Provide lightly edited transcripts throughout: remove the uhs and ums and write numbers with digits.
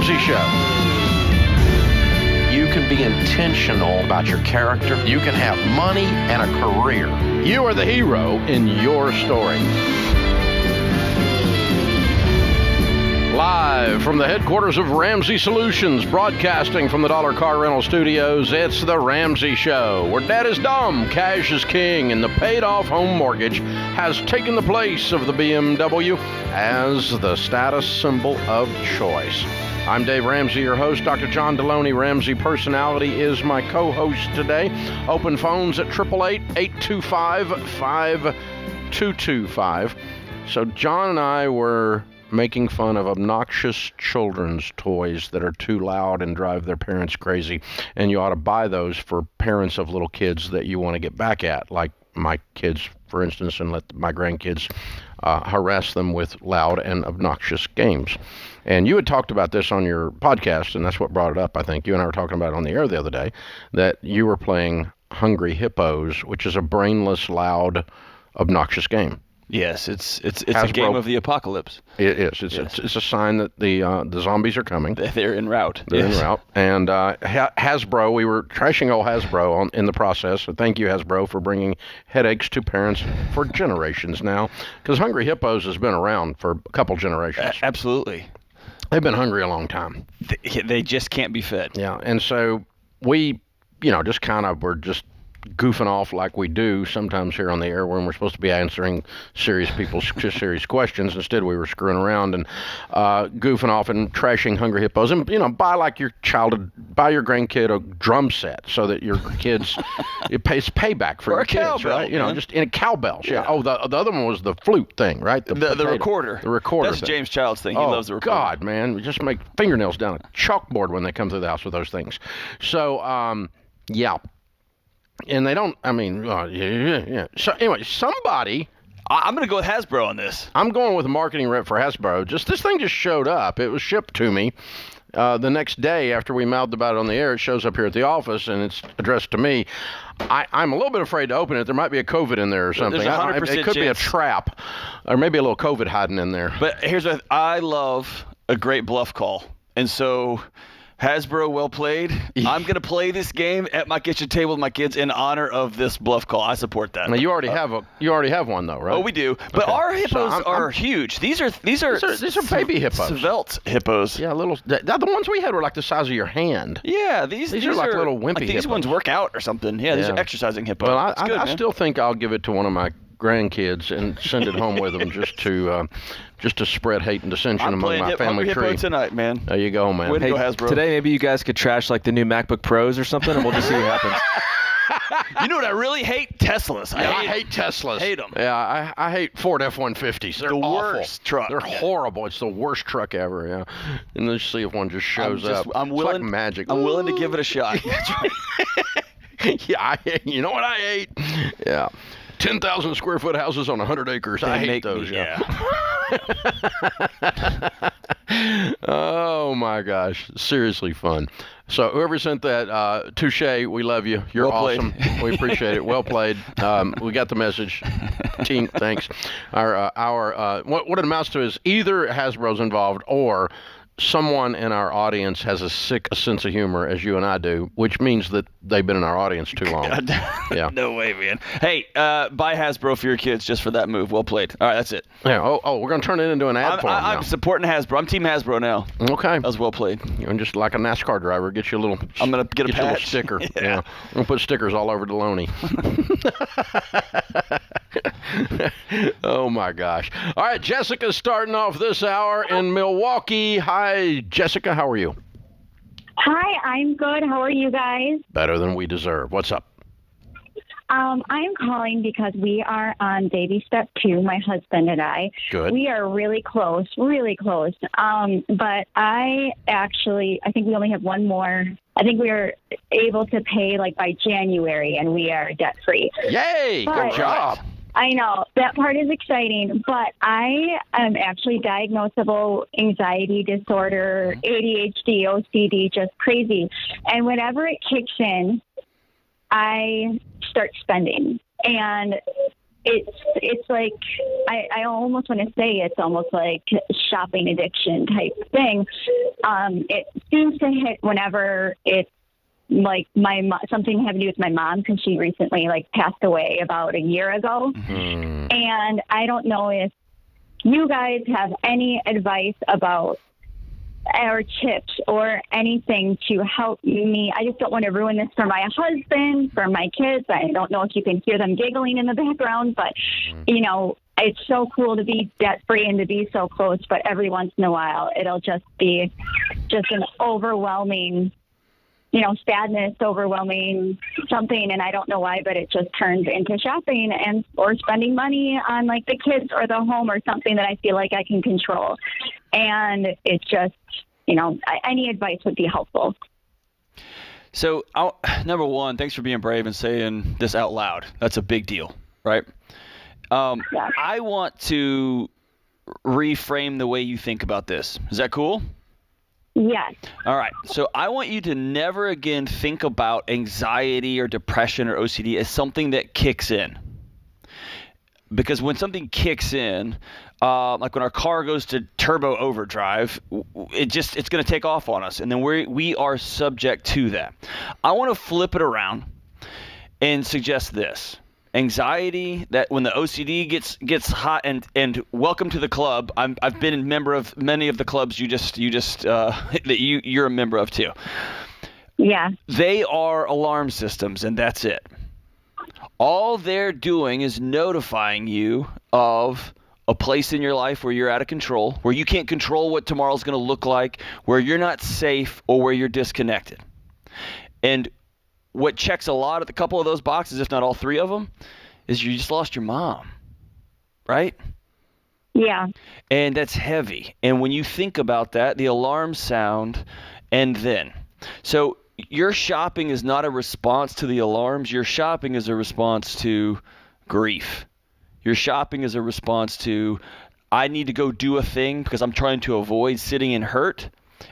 Ramsey Show. You can be intentional about your character. You can have money and a career. You are the hero in your story. Live from the headquarters of Ramsey Solutions, broadcasting from the Dollar Car Rental Studios, it's the Ramsey Show, where debt is dumb, cash is king, and the paid-off home mortgage has taken the place of the BMW as the status symbol of choice. I'm Dave Ramsey, your host. Dr. John Deloney, Ramsey Personality, is my co-host today. Open phones at 888-825-5225. So John and I were making fun of obnoxious children's toys that are too loud and drive their parents crazy. And you ought to buy those for parents of little kids that you want to get back at, like my kids, for instance, and let my grandkids harass them with loud and obnoxious games. And you had talked about this on your podcast, and that's what brought it up, I think. You and I were talking about it on the air the other day, that you were playing Hungry Hippos, which is a brainless, loud, obnoxious game. Yes, it's a game of the apocalypse. It is. It's a sign that the zombies are coming. They're en route. They're en route. And Hasbro, we were trashing old Hasbro in the process. So thank you, Hasbro, for bringing headaches to parents for generations now. Because Hungry Hippos has been around for a couple generations. Absolutely. They've been hungry a long time. They just can't be fed. Yeah, and so we, just kind of were just goofing off like we do sometimes here on the air when we're supposed to be answering serious serious questions. Instead, we were screwing around and goofing off and trashing Hungry Hippos. And, buy your grandkid a drum set so that your kids, it pays payback for or your a kids, cowbell, right? man. Just in a cowbell. Yeah. Oh, the other one was the flute thing, right? The recorder. The recorder. That's thing. James Child's thing. He loves the recorder. God, man. We just make fingernails down a chalkboard when they come through the house with those things. So, yeah. And they don't, yeah. So anyway, somebody... I'm going to go with Hasbro on this. I'm going with a marketing rep for Hasbro. This thing just showed up. It was shipped to me the next day after we mouthed about it on the air. It shows up here at the office, and it's addressed to me. I'm a little bit afraid to open it. There might be a COVID in there or something. There's 100% it could be a trap, or maybe a little COVID hiding in there. But here's what I love: a great bluff call. And so... Hasbro, well played. I'm going to play this game at my kitchen table with my kids in honor of this bluff call. I support that. Now you already have one though, right? Oh, we do. But okay. Our hippos are huge. These are baby hippos. Svelte hippos. Yeah, little. The ones we had were like the size of your hand. Yeah, these are like little wimpy. Like these ones work out or something. Yeah, these are exercising hippos. Well, I still think I'll give it to one of my grandkids and send it home with them just to spread hate and dissension among my family tree. Hippo tonight, man. There you go, man. Way to go, Hasbro. Today maybe you guys could trash like the new MacBook Pros or something, and we'll just see what happens. You know what I really hate? Teslas. I hate Teslas. Hate them. Yeah, I hate Ford F-150s. They're awful. Worst truck. They're horrible. It's the worst truck ever. Yeah. And let's see if one just shows up. It's like magic. I'm willing to give it a shot. That's right. Yeah, you know what I hate? Yeah. 10,000 square foot houses on 100 acres. I hate those. Yeah. Oh my gosh, seriously fun. So whoever sent that, touche, we love you. You're well awesome. We appreciate it. Well played. We got the message. Team, thanks. What it amounts to is either Hasbro's involved or someone in our audience has as sick a sense of humor as you and I do, which means that they've been in our audience too long. Yeah. No way, man. Hey, buy Hasbro for your kids just for that move. Well played. All right, that's it. Yeah. Oh, we're going to turn it into an ad for them now. I'm supporting Hasbro. I'm Team Hasbro now. Okay. That was well played. And just like a NASCAR driver, get you a little. I'm going to get a patch. A little sticker. Yeah. I'm going to put stickers all over Deloney. Oh my gosh. All right, Jessica's starting off this hour in Milwaukee. Hi, Jessica. How are you? Hi, I'm good. How are you guys? Better than we deserve. What's up? I'm calling because we are on baby step 2, my husband and I. Good. We are really close. But I think we only have one more. I think we are able to pay by January, and we are debt free. Yay! Good job. I know. That part is exciting, but I am actually diagnosable anxiety disorder, ADHD, OCD, just crazy. And whenever it kicks in, I start spending. And it's like I almost want to say it's almost like shopping addiction type thing. It seems to hit whenever it's like something having to do with my mom, because she recently like passed away about a year ago. Mm-hmm. And I don't know if you guys have any advice about or tips or anything to help me. I just don't want to ruin this for my husband, for my kids. I don't know if you can hear them giggling in the background, but you know, it's so cool to be debt free and to be so close, but every once in a while it'll just be just an overwhelming, you know, sadness, overwhelming something, and I don't know why, but it just turns into shopping and or spending money on like the kids or the home or something that I feel like I can control. And it's just, you know, any advice would be helpful. So, number one, thanks for being brave and saying this out loud. That's a big deal, right? Yeah. I want to reframe the way you think about this. Is that cool? Yes. All right. So I want you to never again think about anxiety or depression or OCD as something that kicks in. Because when something kicks in, like when our car goes to turbo overdrive, it's going to take off on us, and then we are subject to that. I want to flip it around and suggest this. Anxiety, that when the OCD gets hot, and welcome to the club. I've been a member of many of the clubs you just that you're a member of too. Yeah. They are alarm systems, and that's it. All they're doing is notifying you of a place in your life where you're out of control, where you can't control what tomorrow's going to look like, where you're not safe, or where you're disconnected. And what checks a couple of those boxes, if not all three of them, is you just lost your mom, right? Yeah. And that's heavy. And when you think about that, the alarms sound, and then. So your shopping is not a response to the alarms. Your shopping is a response to grief. Your shopping is a response to, I need to go do a thing because I'm trying to avoid sitting in hurt.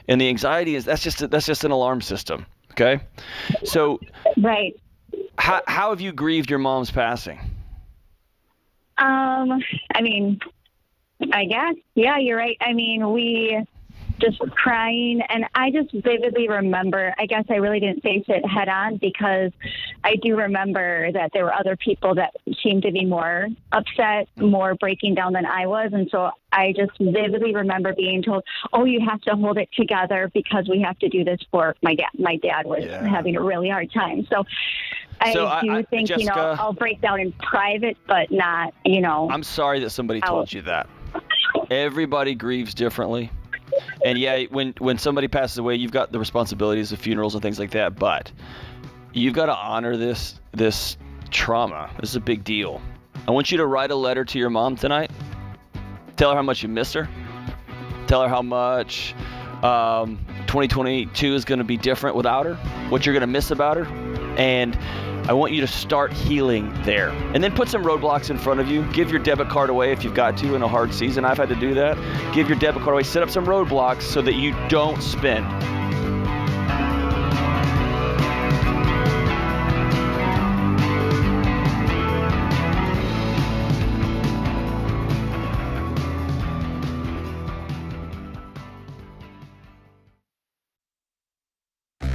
And the anxiety is, that's just an alarm system. Okay? So right. How have you grieved your mom's passing? I mean, I guess, yeah, you're right. I mean, we just crying, and I just vividly remember, I guess I really didn't face it head on, because I do remember that there were other people that seemed to be more upset, more breaking down than I was. And so I just vividly remember being told, oh, you have to hold it together because we have to do this for my dad. My dad was having a really hard time. So I do think, Jessica, you know, I'll break down in private, but not, you know. I'm sorry that somebody told you that. Everybody grieves differently. And yeah, when somebody passes away, you've got the responsibilities of funerals and things like that, but you've got to honor this trauma. This is a big deal. I want you to write a letter to your mom tonight. Tell her how much you miss her. Tell her how much 2022 is going to be different without her, what you're going to miss about her. And I want you to start healing there. And then put some roadblocks in front of you. Give your debit card away if you've got to in a hard season. I've had to do that. Give your debit card away. Set up some roadblocks so that you don't spend.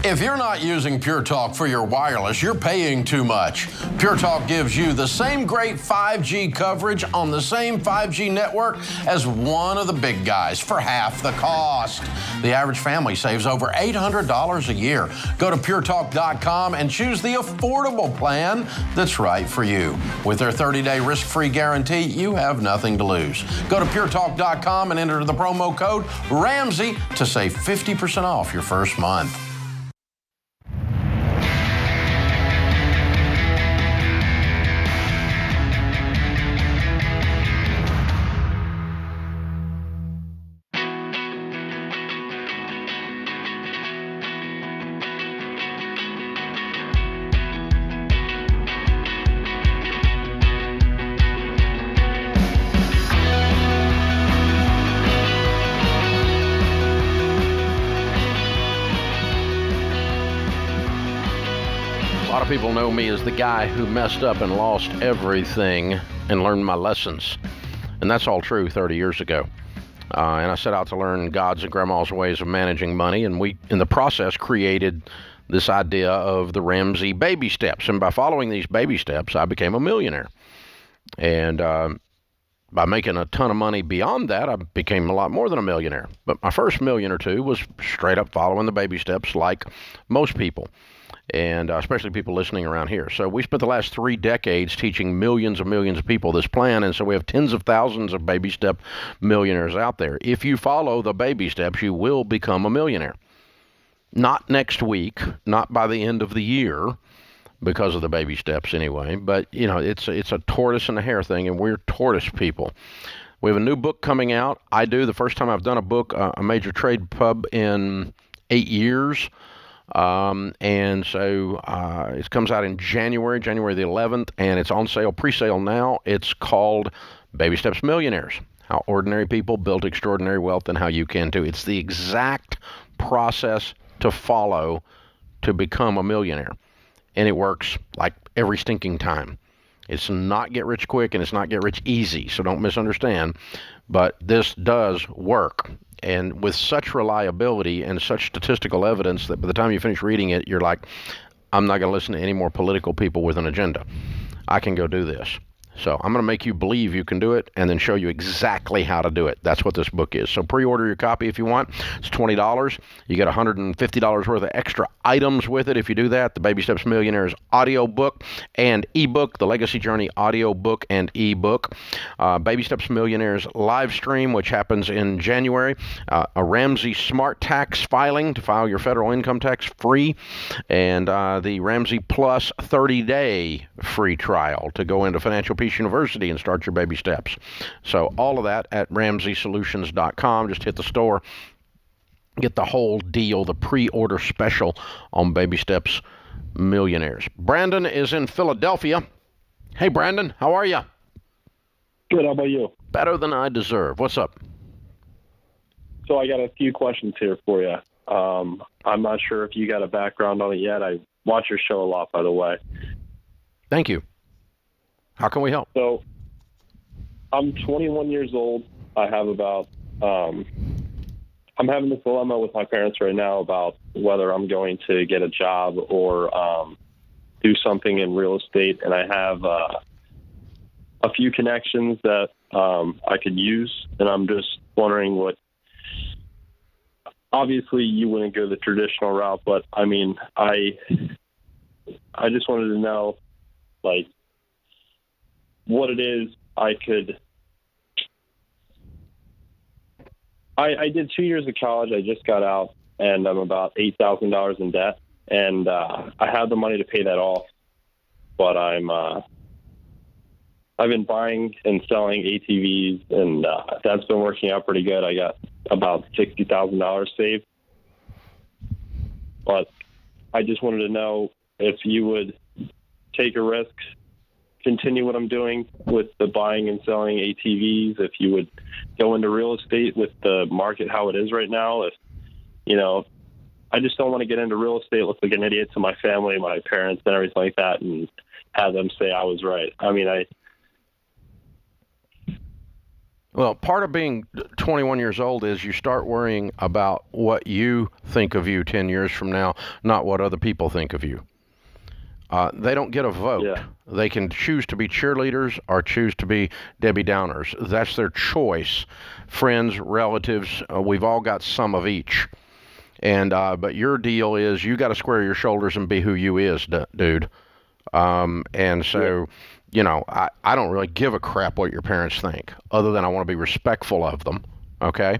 If you're not using PureTalk for your wireless, you're paying too much. PureTalk gives you the same great 5G coverage on the same 5G network as one of the big guys for half the cost. The average family saves over $800 a year. Go to PureTalk.com and choose the affordable plan that's right for you. With their 30-day risk-free guarantee, you have nothing to lose. Go to PureTalk.com and enter the promo code Ramsey to save 50% off your first month. A lot of people know me as the guy who messed up and lost everything and learned my lessons. And that's all true 30 years ago. And I set out to learn God's and Grandma's ways of managing money, and we, in the process, created this idea of the Ramsey baby steps. And by following these baby steps, I became a millionaire. And by making a ton of money beyond that, I became a lot more than a millionaire. But my first million or two was straight up following the baby steps like most people, and especially people listening around here. So we spent the last 3 decades teaching millions of people this plan, and so we have tens of thousands of baby step millionaires out there. If you follow the baby steps, you will become a millionaire. Not next week, not by the end of the year, because of the baby steps anyway, but you know, it's a tortoise and a hare thing, and we're tortoise people. We have a new book coming out. The first time I've done a book, a major trade pub in 8 years. And so it comes out in January the 11th, and it's on sale, pre-sale now. It's called Baby Steps Millionaires: How Ordinary People Built Extraordinary Wealth and How You Can Too. It's the exact process to follow to become a millionaire. And it works like every stinking time. It's not get rich quick, and it's not get rich easy, so don't misunderstand. But this does work, and with such reliability and such statistical evidence that by the time you finish reading it, you're like, I'm not going to listen to any more political people with an agenda. I can go do this. So I'm going to make you believe you can do it and then show you exactly how to do it. That's what this book is. So pre-order your copy if you want. It's $20. You get $150 worth of extra items with it if you do that. The Baby Steps Millionaires audio book and ebook, the Legacy Journey audio book and ebook. Baby Steps Millionaires live stream, which happens in January. A Ramsey Smart Tax filing to file your federal income tax free. And the Ramsey Plus 30-day free trial to go into Financial Peace University and start your baby steps. So all of that at RamseySolutions.com. Just hit the store, get the whole deal, the pre-order special on Baby Steps Millionaires. Brandon is in Philadelphia. Hey, Brandon, how are you? Good. How about you? Better than I deserve. What's up? So I got a few questions here for you. I'm not sure if you got a background on it yet. I watch your show a lot, by the way. Thank you. How can we help? So I'm 21 years old. I have about, I'm having this dilemma with my parents right now about whether I'm going to get a job or do something in real estate. And I have a few connections that I could use. And I'm just wondering obviously you wouldn't go the traditional route, but I mean, I just wanted to know, like, what it is I did 2 years of college. I just got out, and I'm about $8,000 in debt, and I have the money to pay that off, but I've been buying and selling ATVs, and that's been working out pretty good. I got about $60,000 saved, but I just wanted to know if you would take a risk, continue what I'm doing with the buying and selling ATVs, if you would go into real estate with the market how it is right now. If, you know, I just don't want to get into real estate, look like an idiot to my family, my parents, and everything like that, and have them say I was right. I mean, Well, part of being 21 years old is you start worrying about what you think of you 10 years from now, not what other people think of you. They don't get a vote. Yeah. They can choose to be cheerleaders or choose to be Debbie Downers. That's their choice. Friends, relatives, we've all got some of each. And but your deal is you got to square your shoulders and be who you is, dude. And so, you know, I don't really give a crap what your parents think, other than I want to be respectful of them. Okay.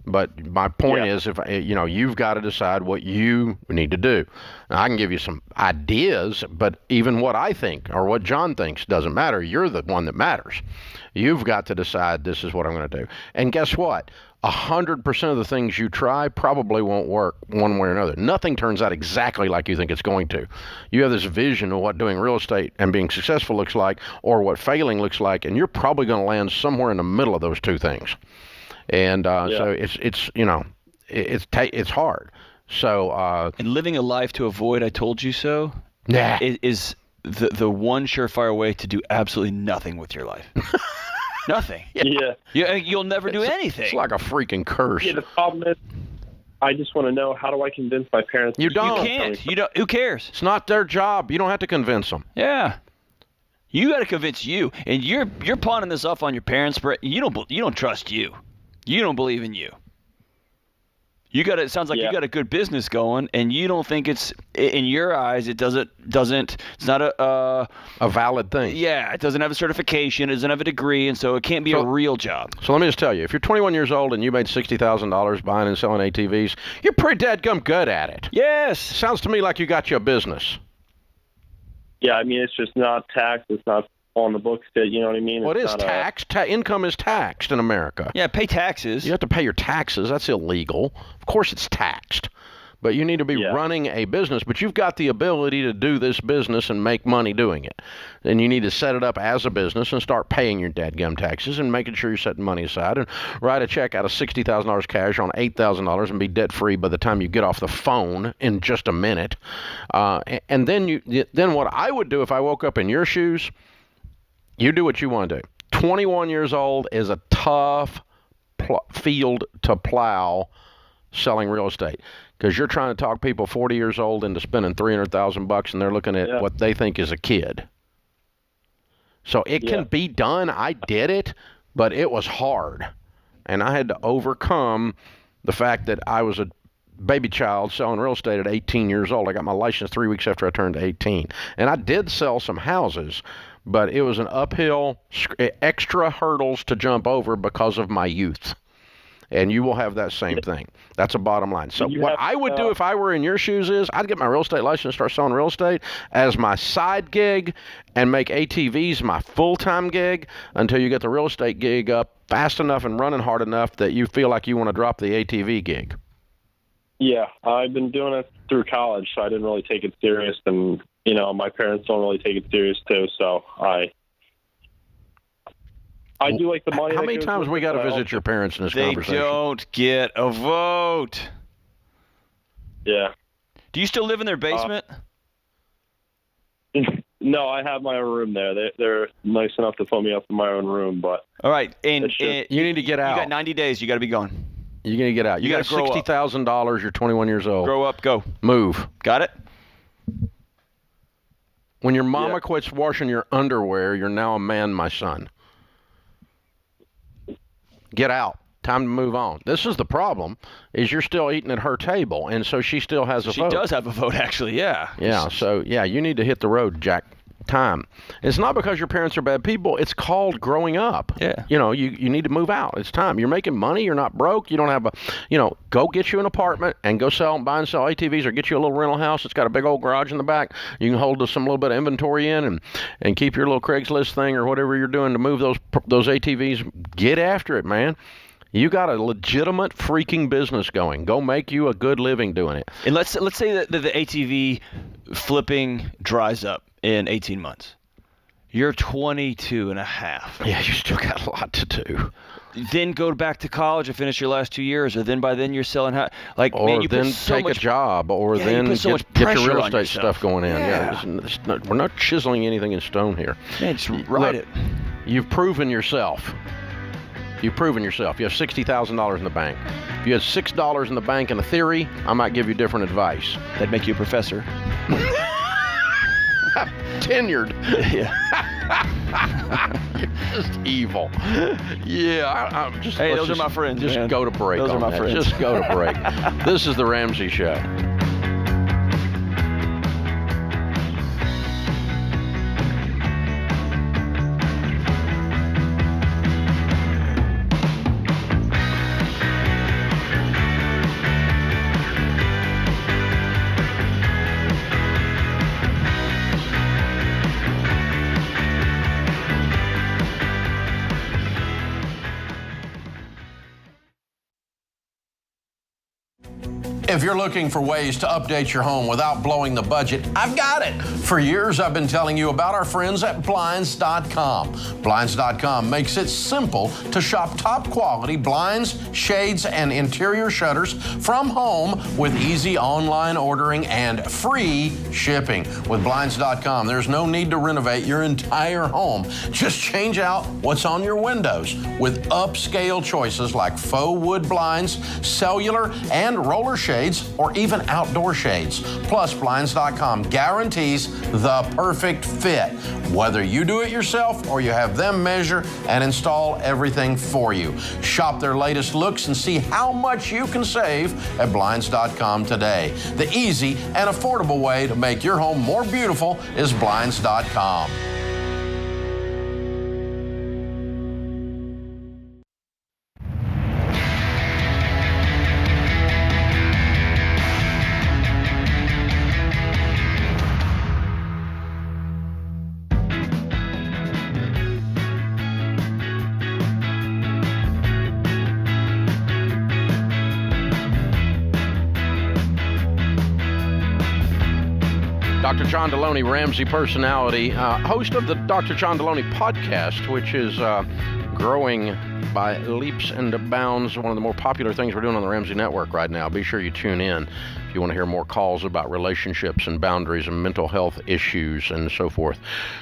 But my point is, if you know, you've got to decide what you need to do. Now, I can give you some ideas, but even what I think or what John thinks doesn't matter. You're the one that matters. You've got to decide this is what I'm going to do. And guess what? 100% of the things you try probably won't work one way or another. Nothing turns out exactly like you think it's going to. You have this vision of what doing real estate and being successful looks like, or what failing looks like, and you're probably going to land somewhere in the middle of those two things. And so it's you know, it's hard. So and living a life to avoid "I told you so" nah. is the one surefire way to do absolutely nothing with your life. Nothing. Yeah. You'll never do anything. It's like a freaking curse. Yeah, the problem is, I just want to know, how do I convince my parents? You to don't. You can't. You don't. Who cares? It's not their job. You don't have to convince them. Yeah. You got to convince you, and you're pawning this off on your parents. You don't trust you. You don't believe in you. It sounds like you got a good business going, and you don't think it's, in your eyes, it's not a valid thing. Yeah, it doesn't have a certification, it doesn't have a degree, and so it can't be a real job. So let me just tell you, if you're 21 years old and you made $60,000 buying and selling ATVs, you're pretty dadgum good at it. Yes. Sounds to me like you got you a business. Yeah, I mean, it's just not taxed. It's not on the books. You know what I mean? Well, it is taxed. Income is taxed in America. Yeah, pay taxes. You have to pay your taxes. That's illegal. Of course it's taxed. But you need to be running a business. But you've got the ability to do this business and make money doing it. And you need to set it up as a business and start paying your dadgum taxes and making sure you're setting money aside and write a check out of $60,000 cash on $8,000 and be debt-free by the time you get off the phone in just a minute. And then what I would do if I woke up in your shoes, you do what you want to do. 21 years old is a tough field to plow selling real estate, because you're trying to talk people 40 years old into spending $300,000 and they're looking at what they think is a kid. So it can be done. I did it, but it was hard. And I had to overcome the fact that I was a baby child selling real estate at 18 years old. I got my license 3 weeks after I turned 18. And I did sell some houses, but it was an uphill, extra hurdles to jump over because of my youth. And you will have that same thing. That's a bottom line. So what I would do if I were in your shoes is I'd get my real estate license, start selling real estate as my side gig, and make ATVs my full-time gig until you get the real estate gig up fast enough and running hard enough that you feel like you want to drop the ATV gig. Yeah, I've been doing it through college, so I didn't really take it serious. And, my parents don't really take it serious, too. So I do like the money. How many times we got to visit your parents in this conversation? They don't get a vote. Yeah. Do you still live in their basement? No, I have my own room there. They're nice enough to put me up in my own room, but all right, and you need to get out. You got 90 days. You got to be gone. You're gonna get out. You got $60,000. You're 21 years old. Grow up. Go. Move. Got it. When your mama quits washing your underwear, you're now a man, my son. Get out. Time to move on. This is the problem, is you're still eating at her table, and so she still has a vote. She does have a vote, actually, yeah. Yeah, so, you need to hit the road, Jack. Time. It's not because your parents are bad people. It's called growing up. Yeah. You need to move out. It's time. You're making money. You're not broke. You don't have go get you an apartment and go buy and sell ATVs, or get you a little rental house. It's got a big old garage in the back. You can hold some little bit of inventory in and keep your little Craigslist thing or whatever you're doing to move those ATVs. Get after it, man. You got a legitimate freaking business going. Go make you a good living doing it. And let's say that the ATV flipping dries up in 18 months. You're 22 and a half. Yeah, you still got a lot to do. Then go back to college and finish your last 2 years, or then by then you're selling or then take a job, or then get your real estate stuff going in. Yeah, we're not chiseling anything in stone here. Man, just write it. You've proven yourself. You've proven yourself. You have $60,000 in the bank. If you had $6 in the bank in a theory, I might give you different advice. That'd make you a professor. Tenured. Yeah. You're just evil. Yeah, I'm just. Hey, those are my friends. Just man. go to break. Those are my friends. Just go to break. This is the Ramsey Show. If you're looking for ways to update your home without blowing the budget, I've got it. For years, I've been telling you about our friends at Blinds.com. Blinds.com makes it simple to shop top quality blinds, shades, and interior shutters from home with easy online ordering and free shipping. With Blinds.com, there's no need to renovate your entire home. Just change out what's on your windows with upscale choices like faux wood blinds, cellular, and roller shades, or even outdoor shades. Plus, Blinds.com guarantees the perfect fit, whether you do it yourself or you have them measure and install everything for you. Shop their latest looks and see how much you can save at Blinds.com today. The easy and affordable way to make your home more beautiful is Blinds.com. Dr. John Deloney, Ramsey personality, host of the Dr. John Deloney podcast, which is growing by leaps and bounds. One of the more popular things we're doing on the Ramsey Network right now. Be sure you tune in if you want to hear more calls about relationships and boundaries and mental health issues and so forth.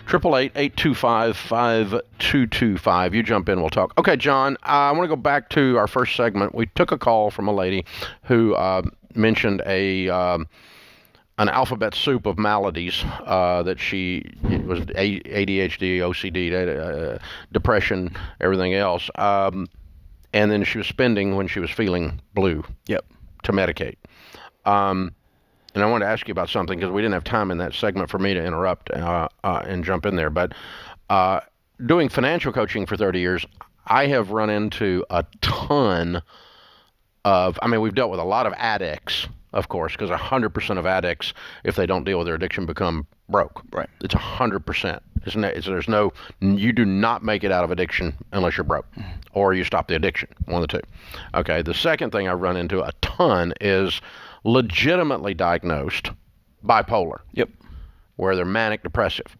888-825-5225. You jump in, we'll talk. Okay, John, I want to go back to our first segment. We took a call from a lady who mentioned an alphabet soup of maladies that it was ADHD, OCD, depression, everything else. And then she was spending when she was feeling blue. Yep. To medicate. And I wanted to ask you about something because we didn't have time in that segment for me to interrupt and jump in there. But doing financial coaching for 30 years, I have run into a ton of, we've dealt with a lot of addicts, of course, because 100% of addicts, if they don't deal with their addiction, become broke. Right. It's 100%. You do not make it out of addiction unless you're broke, or you stop the addiction, one of the two. Okay, the second thing I run into a ton is legitimately diagnosed bipolar. Yep. Where they're manic depressive.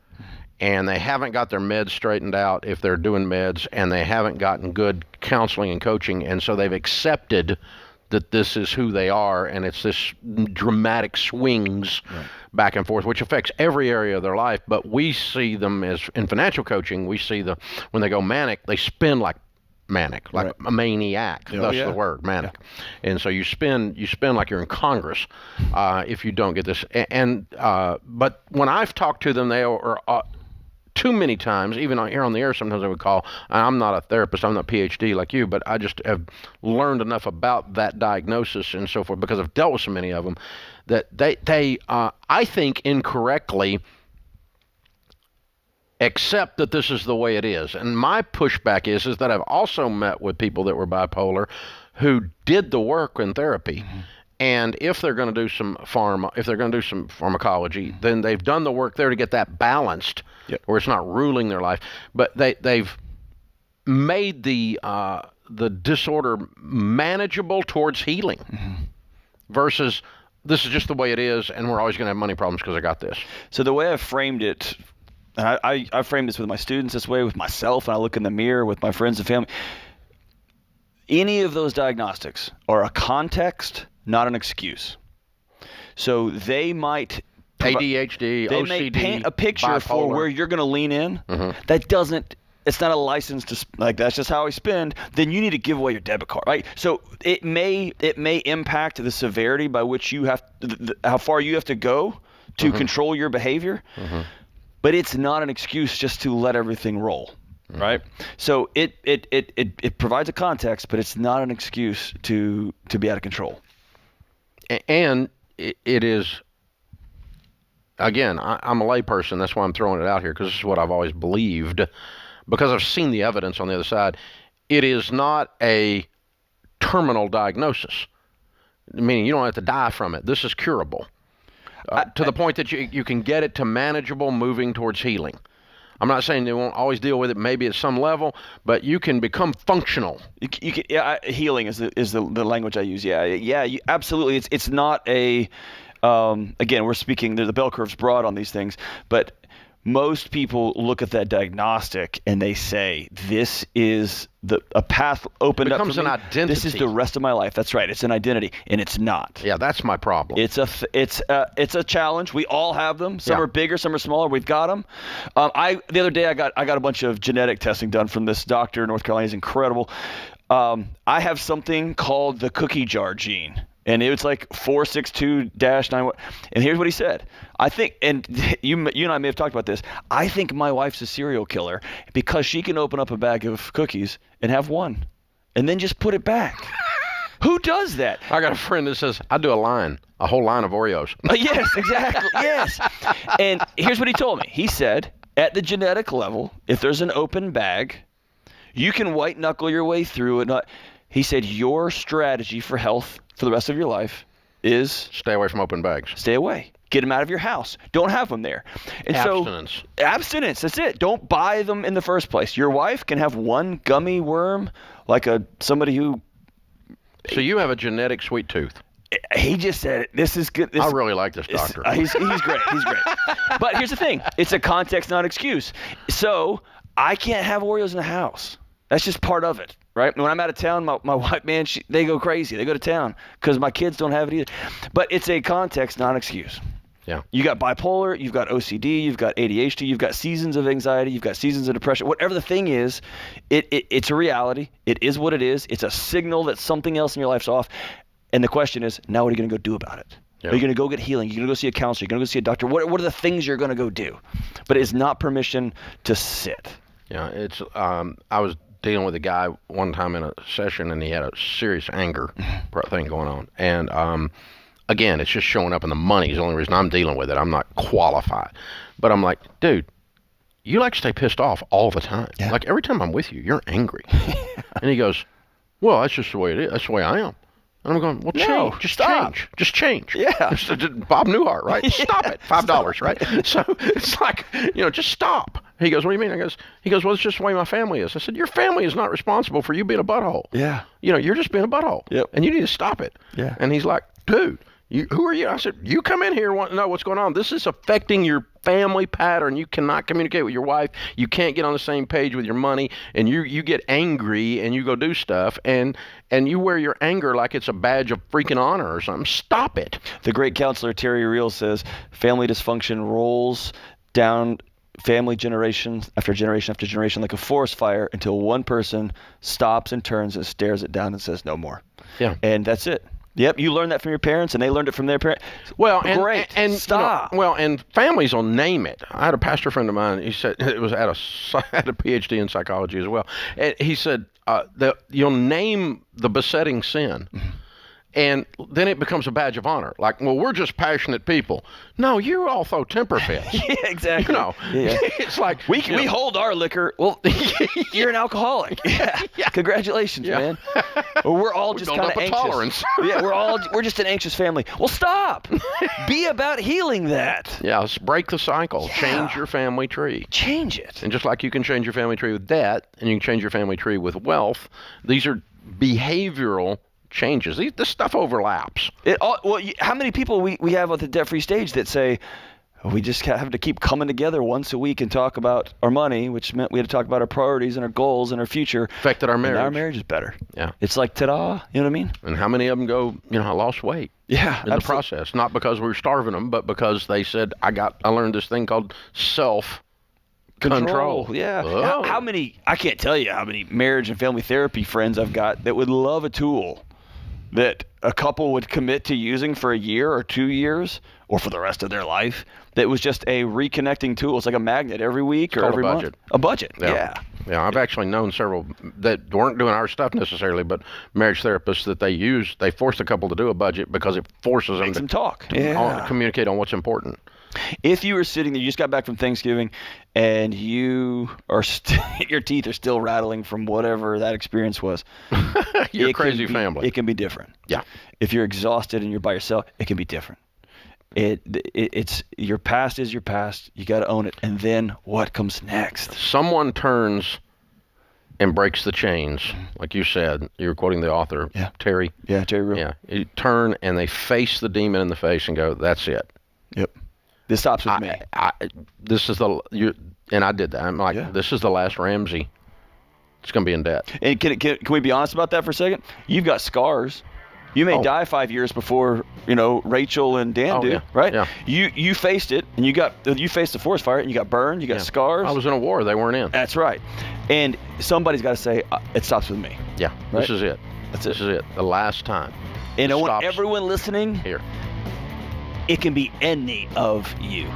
And they haven't got their meds straightened out if they're doing meds, and they haven't gotten good counseling and coaching, and so they've accepted that this is who they are, and it's this dramatic swings back and forth, which affects every area of their life. But we see them as, in financial coaching, we see when they go manic, they spend like manic, like a maniac. That's the word, manic. Yeah. And so you spend like you're in Congress if you don't get this. But when I've talked to them, they are too many times, even here on the air, sometimes I would call. I'm not a therapist, I'm not a PhD like you, but I just have learned enough about that diagnosis and so forth because I've dealt with so many of them that they I think incorrectly accept that this is the way it is. And my pushback is that I've also met with people that were bipolar who did the work in therapy. Mm-hmm. And if they're going to do some pharmacology, then they've done the work there to get that balanced, where it's not ruling their life. But they've made the disorder manageable towards healing, versus this is just the way it is, and we're always going to have money problems because I got this. So the way I framed it, and I frame this with my students this way, with myself, and I look in the mirror with my friends and family. Any of those diagnostics are a context, not an excuse. So they might ADHD, they OCD, may paint a picture bipolar. for where you're going to lean in. That doesn't. It's not a license to that's just how I spend. Then you need to give away your debit card, right? So it may impact the severity by which you have how far you have to go to control your behavior. But it's not an excuse just to let everything roll. Right, so it provides a context, but it's not an excuse to be out of control. And it is, again, I'm a layperson. That's why I'm throwing it out here, because this is what I've always believed, because I've seen the evidence on the other side. It is not a terminal diagnosis, meaning you don't have to die from it. This is curable to the point that you can get it to manageable, moving towards healing. I'm not saying they won't always deal with it, maybe at some level, but you can become functional. You can, healing is the language I use. Absolutely. It's not a again, we're speaking, the bell curve's broad on these things, but most people look at that diagnostic and they say, this is a path opened up for me. It becomes an identity. This is the rest of my life. That's right. It's an identity, and it's not. Yeah, that's my problem. It's a challenge. We all have them. Some are bigger, some are smaller. We've got them. The other day I got a bunch of genetic testing done from this doctor in North Carolina. He's incredible. I have something called the cookie jar gene. And it was like 462-9. And here's what he said. I think, and you and I may have talked about this, I think my wife's a serial killer because she can open up a bag of cookies and have one and then just put it back. Who does that? I got a friend that says, I do a whole line of Oreos. Yes, exactly. Yes. And here's what he told me. He said, at the genetic level, if there's an open bag, you can white knuckle your way through it. He said, your strategy for health for the rest of your life is stay away from open bags. Stay away. Get them out of your house. Don't have them there. And abstinence. So, abstinence. That's it. Don't buy them in the first place. Your wife can have one gummy worm, like somebody who. So you have a genetic sweet tooth. He just said, "This is good." I really like this doctor. He's great. He's great. But here's the thing: it's a context, not excuse. So I can't have Oreos in the house. That's just part of it. Right? When I'm out of town, my wife, man, they go crazy. They go to town because my kids don't have it either. But it's a context, not an excuse. Yeah. You got bipolar, you've got OCD, you've got ADHD, you've got seasons of anxiety, you've got seasons of depression. Whatever the thing is, it's a reality. It is what it is. It's a signal that something else in your life's off. And the question is, now what are you going to go do about it? Yeah. Are you going to go get healing? You're going to go see a counselor? You're going to go see a doctor? What are the things you're going to go do? But it's not permission to sit. Yeah, it's I was dealing with a guy one time in a session, and he had a serious anger thing going on. And again, it's just showing up in the money is the only reason I'm dealing with it. I'm not qualified. But I'm like, dude, you like to stay pissed off all the time. Yeah. Like every time I'm with you, you're angry. And he goes, well, that's just the way it is. That's the way I am. And I'm going, well, no, change. Just stop. change. Just change. Yeah. Bob Newhart, right? Yeah. Stop it. $5, right? So it's like, just stop. He goes, what do you mean? He goes, well, it's just the way my family is. I said, your family is not responsible for you being a butthole. Yeah. You're just being a butthole. Yep. And you need to stop it. Yeah. And he's like, dude, who are you? I said, you come in here and want to know what's going on. This is affecting your family pattern. You cannot communicate with your wife. You can't get on the same page with your money. And you get angry and you go do stuff. And you wear your anger like it's a badge of freaking honor or something. Stop it. The great counselor Terry Real says family dysfunction rolls down family generation after generation after generation like a forest fire until one person stops and turns and stares it down and says no more. Yeah. And that's it. Yep, you learned that from your parents, and they learned it from their parents. Well, great. And stop. And families will name it. I had a pastor friend of mine. He said it was had a PhD in psychology as well. And he said that you'll name the besetting sin. Mm-hmm. And then it becomes a badge of honor. Like, well, we're just passionate people. No, you all throw temper fits. Yeah, exactly. It's like we hold our liquor. Well, you're an alcoholic. Yeah. Congratulations, man. Well, we're all just kind of anxious. Tolerance. Yeah, we're just an anxious family. Well, stop. Be about healing that. Yeah, let's break the cycle. Yeah. Change your family tree. Change it. And just like you can change your family tree with debt, and you can change your family tree with wealth, these are behavioral changes. This stuff overlaps. How many people we have at the debt-free stage that say, we just have to keep coming together once a week and talk about our money, which meant we had to talk about our priorities and our goals and our future. Affected our marriage. And our marriage is better. Yeah. It's like, ta-da, you know what I mean? And how many of them go, I lost weight. Yeah, in the process. Not because we were starving them, but because they said, I learned this thing called self-control. Yeah. Oh. How many, I can't tell you how many marriage and family therapy friends I've got that would love a tool that a couple would commit to using for a year or 2 years or for the rest of their life. That was just a reconnecting tool. It's like a magnet every week or every month. A budget. Yeah. Yeah, I've actually known several that weren't doing our stuff necessarily, but marriage therapists that they force a couple to do a budget because it forces them to talk. To communicate on what's important. If you were sitting there, you just got back from Thanksgiving, and you are your teeth are still rattling from whatever that experience was. Your crazy family. It can be different. Yeah. If you're exhausted and you're by yourself, it can be different. It's your past is your past. You got to own it. And then what comes next? Someone turns and breaks the chains, like you said. You were quoting the author, Terry. Yeah, Terry Real. Yeah, you turn and they face the demon in the face and go, "That's it." Yep. This stops with me. And I did that. I'm like, this is the last Ramsey. It's going to be in debt. And can we be honest about that for a second? You've got scars. You may die 5 years before Rachel and Dan do, right? Yeah. You faced it, and you faced the forest fire, and you got burned. You got scars. I was in a war they weren't in. That's right. And somebody's got to say it stops with me. Yeah. Right? This is it. This is it. The last time. And I want everyone listening here. It can be any of you.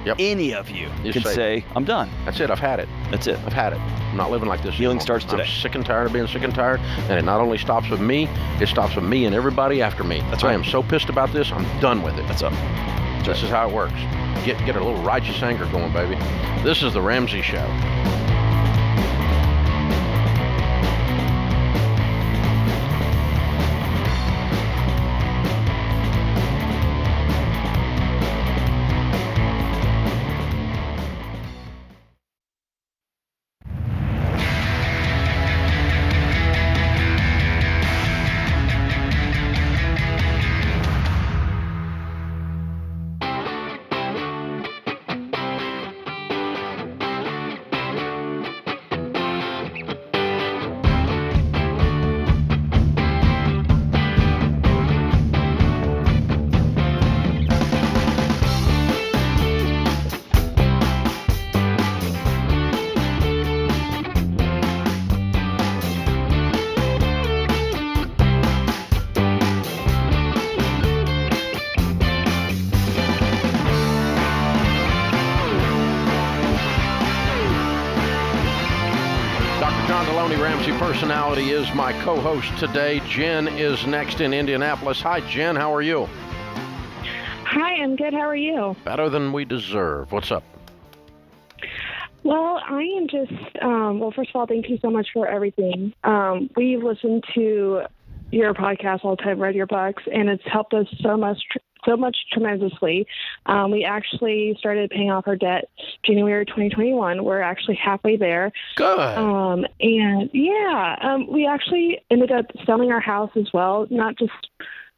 Yep. Any of you can say, I'm done. That's it. I've had it. That's it. I've had it. I'm not living like this Healing anymore. starts today. I'm sick and tired of being sick and tired. And it not only stops with me, it stops with me and everybody after me. That's right. I am so pissed about this, I'm done with it. That's up. This is how it works. Get a little righteous anger going, baby. This is the Ramsey Show. Ramsey personality is my co-host today. Jen is next in Indianapolis. Hi, Jen. How are you? Hi, I'm good. How are you? Better than we deserve. What's up? Well, I am just, first of all, thank you so much for everything. We've listened to your podcast all the time, read your books, and it's helped us so much tremendously. We actually started paying off our debt January 2021. We're actually halfway there. Good. We actually ended up selling our house as well, not just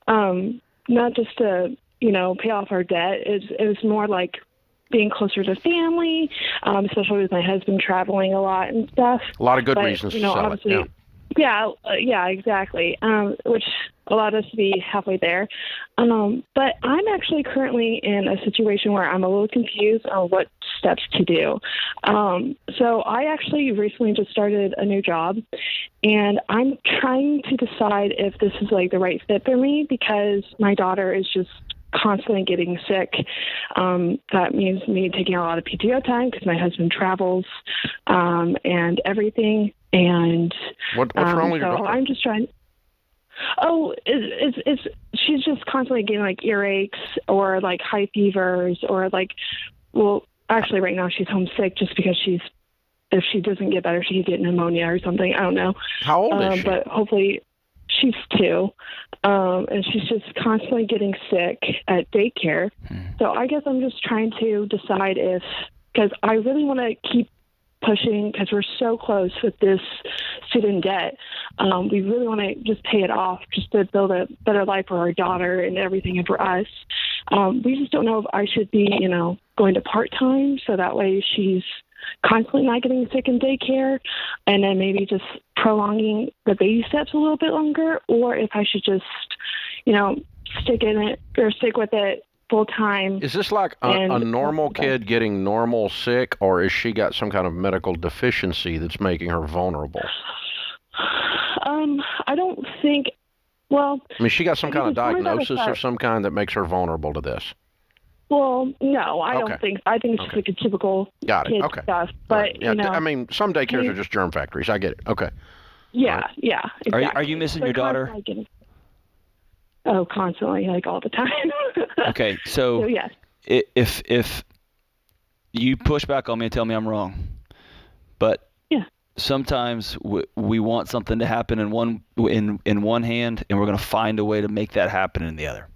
to pay off our debt. It was more like being closer to family, especially with my husband traveling a lot and stuff. A lot of good reasons to sell it. Yeah, exactly. Which allowed us to be halfway there. But I'm actually currently in a situation where I'm a little confused on what steps to do. So I actually recently just started a new job, and I'm trying to decide if this is like the right fit for me because my daughter is just constantly getting sick. That means me taking a lot of PTO time because my husband travels and everything. And what's wrong with your daughter? I'm just trying. She's just constantly getting like earaches or like high fevers or like, actually right now she's homesick just because if she doesn't get better, she could get pneumonia or something. I don't know. How old is she? But hopefully she's 2. And she's just constantly getting sick at daycare. So I guess I'm just trying to decide because I really want to keep pushing because we're so close with this student debt. We really want to just pay it off just to build a better life for our daughter and everything and for us. We just don't know if I should be, going to part-time so that way she's constantly not getting sick in daycare and then maybe just prolonging the baby steps a little bit longer, or if I should just, stick in it or stick with it full time. Is this like a normal kid getting normal sick, or is she got some kind of medical deficiency that's making her vulnerable? I don't think, she got some kind of diagnosis of some kind that makes her vulnerable to this. Well, no, I don't think. I think it's just like a typical kid stuff. But, some daycares are just germ factories. I get it. Okay. Yeah, yeah. Exactly. Are you missing your daughter? Constantly, like all the time. Okay, so yes. If you push back on me and tell me I'm wrong, but sometimes we want something to happen in one hand, and we're going to find a way to make that happen in the other.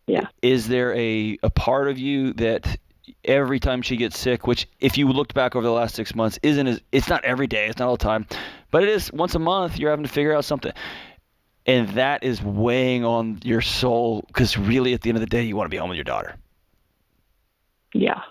Yeah. Is there a part of you that every time she gets sick, which if you looked back over the last 6 months, it's not every day, it's not all the time, but it is once a month, you're having to figure out something. And that is weighing on your soul because really at the end of the day, you want to be home with your daughter. Yeah.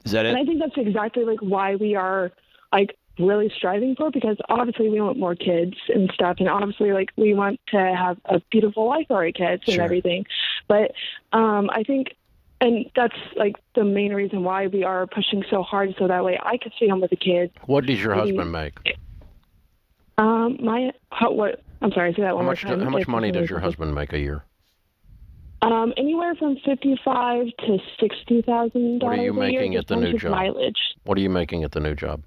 Is that it? And I think that's exactly like why we are like really striving for, because obviously we want more kids and stuff, and obviously like we want to have a beautiful life for our kids and everything. But I think, and that's like the main reason why we are pushing so hard, so that way I could stay home with the kids. What does your husband make? I'm sorry, say that one more time. How much money does your husband make a year? Anywhere from $55,000 to $60,000. What are you making at the new job? Mileage. What are you making at the new job?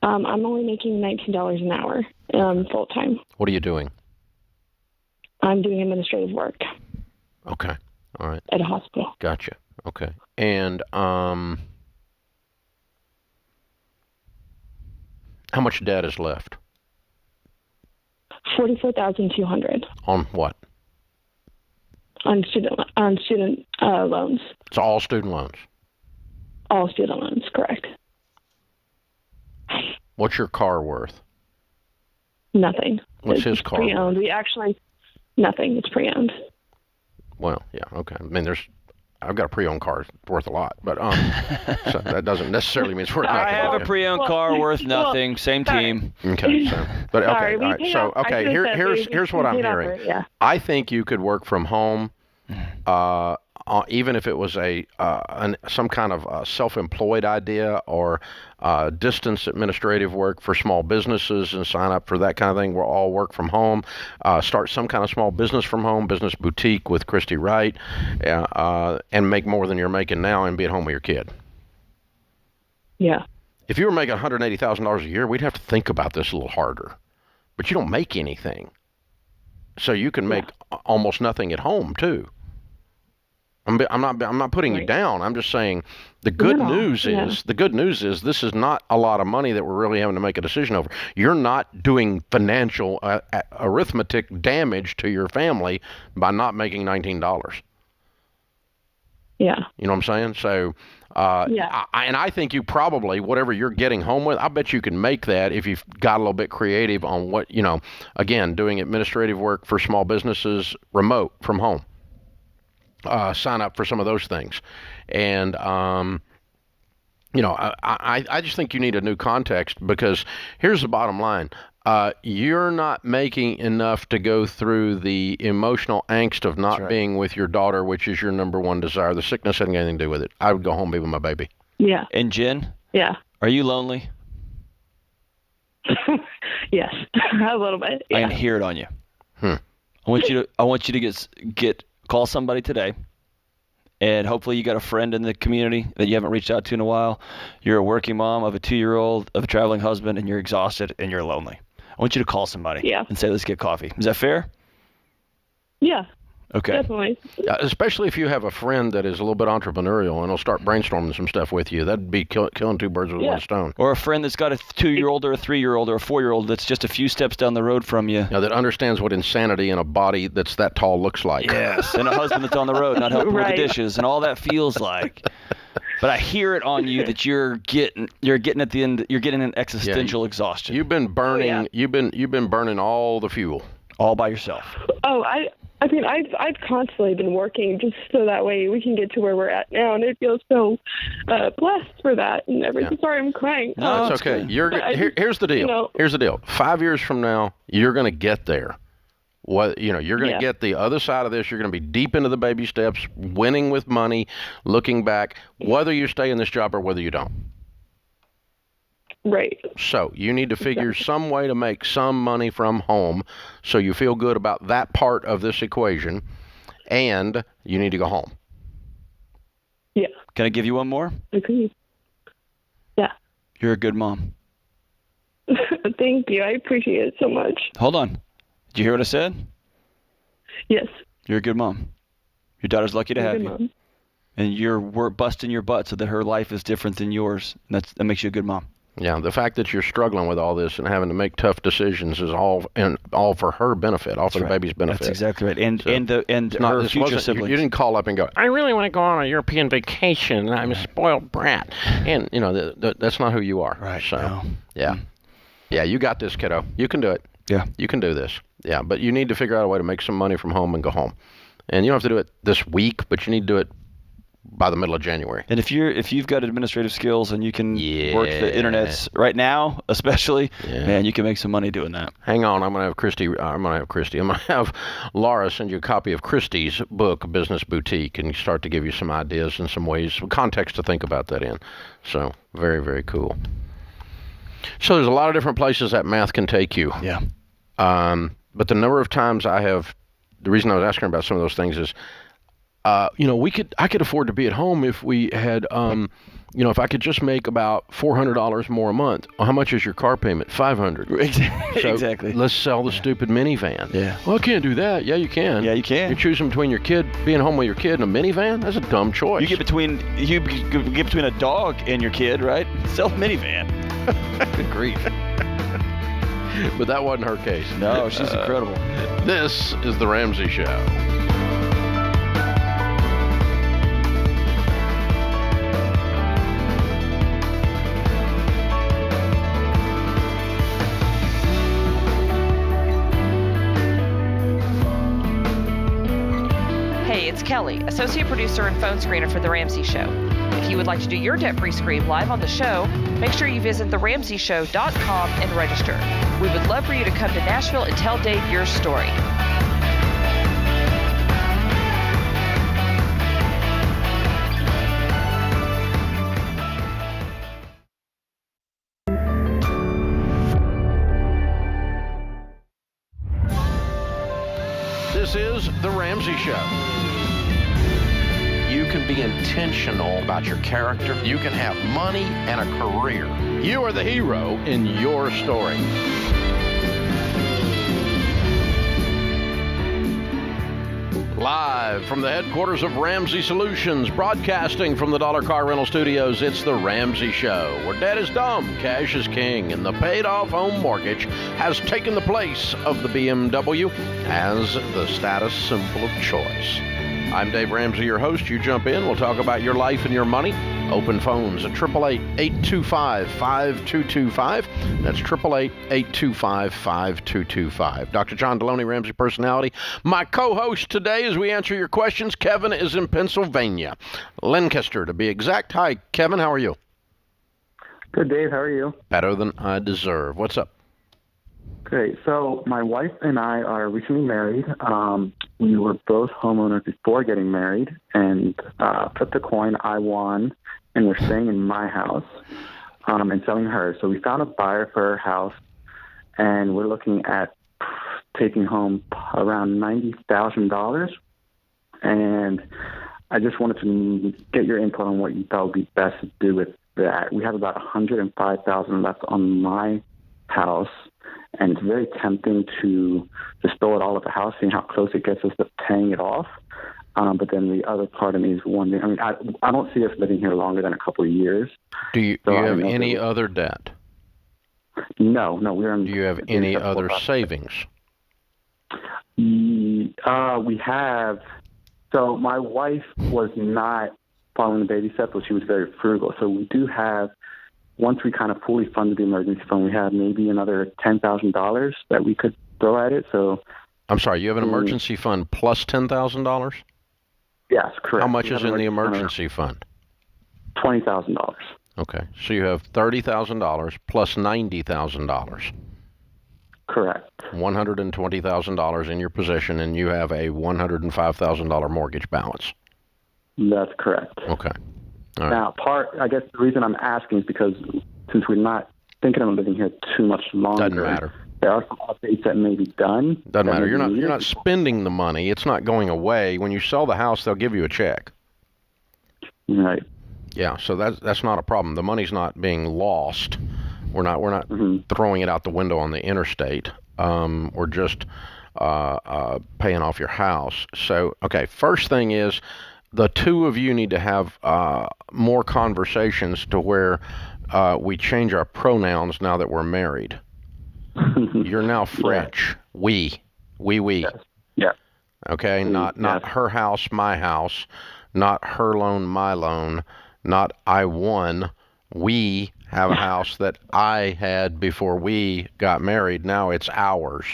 I'm only making $19 an hour full time. What are you doing? I'm doing administrative work. Okay. All right. At a hospital. Gotcha. Okay. And how much debt is left? $44,200. On what? On student loans. It's all student loans. All student loans, correct. What's your car worth? Nothing. What's his car worth? Pre-owned. Nothing. It's pre-owned. Well, yeah, okay. I mean, I've got a pre-owned car it's worth a lot, but so that doesn't necessarily mean it's worth nothing. I have a pre-owned car worth nothing. Same team. Okay, so but okay, Sorry, all right. So okay, here's what I'm hearing. Yeah. I think you could work from home, even if it was some kind of self-employed idea or distance administrative work for small businesses, and sign up for that kind of thing. We'll all work from home. Start some kind of small business from home, business boutique with Christy Wright, and make more than you're making now, and be at home with your kid. Yeah. If you were making $180,000 a year, we'd have to think about this a little harder. But you don't make anything, so you can make almost nothing at home too. I'm not putting you down. I'm just saying the good news is this is not a lot of money that we're really having to make a decision over. You're not doing financial arithmetic damage to your family by not making $19. Yeah. You know what I'm saying? So, I think you probably, whatever you're getting home with, I bet you can make that if you've got a little bit creative on what, again, doing administrative work for small businesses remote from home. Sign up for some of those things. And, I just think you need a new context, because here's the bottom line. You're not making enough to go through the emotional angst of not being with your daughter, which is your number one desire. The sickness hasn't got anything to do with it. I would go home and be with my baby. Yeah. And Jen? Yeah. Are you lonely? Yes, a little bit. Yeah. I can hear it on you. I want you to call somebody today, and hopefully you got a friend in the community that you haven't reached out to in a while. You're a working mom of a 2-year-old, of a traveling husband, and you're exhausted and you're lonely. I want you to call somebody and say, let's get coffee. Is that fair? Yeah. Okay. Definitely. Especially if you have a friend that is a little bit entrepreneurial and will start brainstorming some stuff with you. That'd be killing two birds with one stone. Or a friend that's got a 2-year-old or a 3-year-old or a 4-year-old that's just a few steps down the road from you. That understands what insanity in a body that's that tall looks like. Yes, and a husband that's on the road not helping with the dishes and all that feels like. But I hear it on you that you're getting at the end. You're getting an existential exhaustion. You've been burning. You've been burning all the fuel all by yourself. Oh, I mean, I've constantly been working just so that way we can get to where we're at now, and it feels so blessed for that and everything. Sorry, I'm crying. No, it's okay. Here's the deal. Here's the deal. 5 years from now, you're going to get there. You're going to get the other side of this. You're going to be deep into the baby steps, winning with money, looking back, whether you stay in this job or whether you don't. Right. So you need to figure some way to make some money from home so you feel good about that part of this equation, and you need to go home. Yeah. Can I give you one more? Agreed. Yeah. You're a good mom. Thank you. I appreciate it so much. Hold on. Did you hear what I said? Yes. You're a good mom. Your daughter's lucky to have you. Mom. And you're busting your butt so that her life is different than yours. And that makes you a good mom. Yeah, the fact that you're struggling with all this and having to make tough decisions is all for her benefit, all for the baby's benefit. That's exactly right. And So, her future siblings. You didn't call up and go, I really want to go on a European vacation. I'm a spoiled brat. And, that's not who you are. Right. So, No. yeah. Yeah, you got this, kiddo. You can do it. Yeah. You can do this. Yeah, but you need to figure out a way to make some money from home and go home. And you don't have to do it this week, but you need to do it by the middle of January. And if you've got administrative skills and you can work the internets right now, especially, man, you can make some money doing that. Hang on, I'm gonna have Laura send you a copy of Christy's book, Business Boutique, and start to give you some ideas and some ways, some context to think about that in. So very, very cool. So there's a lot of different places that math can take you. Yeah. But the number of times the reason I was asking about some of those things is, I could afford to be at home if we had, if I could just make about $400 more a month. Well, how much is your car payment? $500. So Exactly. Let's sell the stupid minivan. Yeah. Well, I can't do that. Yeah, you can. Yeah, you can. You're choosing between being home with your kid and a minivan? That's a dumb choice. You get between a dog and your kid, right? Sell the minivan. Good grief. But that wasn't her case. No, she's incredible. This is The Ramsey Show. Hey, it's Kelly, associate producer and phone screener for The Ramsey Show. If you would like to do your debt-free screen live on the show, make sure you visit theramseyshow.com and register. We would love for you to come to Nashville and tell Dave your story. This is The Ramsey Show. You can be intentional about your character. You can have money and a career. You are the hero in your story. Live from the headquarters of Ramsey Solutions, broadcasting from the Dollar Car Rental Studios, it's The Ramsey Show, where debt is dumb, cash is king, and the paid-off home mortgage has taken the place of the BMW as the status symbol of choice. I'm Dave Ramsey, your host. You jump in, we'll talk about your life and your money. Open phones at 888-825-5225. That's 888-825-5225. Dr. John Deloney, Ramsey personality. My co-host today as we answer your questions, Kevin is in Pennsylvania. Lancaster, to be exact. Hi, Kevin. How are you? Good, Dave. How are you? Better than I deserve. What's up? Great. So my wife and I are recently married. We were both homeowners before getting married, and flip the coin, I won, and we're staying in my house and selling hers. So we found a buyer for her house, and we're looking at taking home around $90,000. And I just wanted to get your input on what you thought would be best to do with that. We have about $105,000 left on my house. And it's very tempting to just throw it all at the house, seeing how close it gets us to paying it off. But then the other part of me is wondering, I don't see us living here longer than a couple of years. Do you have any other debt? No, we're in. Do you have any other savings? We have. So my wife was not following the baby steps, but she was very frugal. So we do have. Once we kind of fully funded the emergency fund, we have maybe another $10,000 that we could throw at it. So, I'm sorry, you have an emergency fund plus $10,000? Yes, correct. How much is in the emergency fund? $20,000. Okay, so you have $30,000 plus $90,000. Correct. $120,000 in your possession, and you have a $105,000 mortgage balance. That's correct. Okay. All right. Now, I guess the reason I'm asking is because since we're not thinking of living here too much longer, doesn't matter. There are some updates that may be done. Doesn't matter. You're not spending the money. It's not going away. When you sell the house, they'll give you a check. Right. Yeah. So that's not a problem. The money's not being lost. We're not throwing it out the window on the interstate. We're just paying off your house. So okay. First thing is, the two of you need to have more conversations to where we change our pronouns now that we're married. You're now French. We. Yes. Yeah. Okay, not her house, my house, not her loan, my loan, not I won. We have a house that I had before we got married. Now it's ours.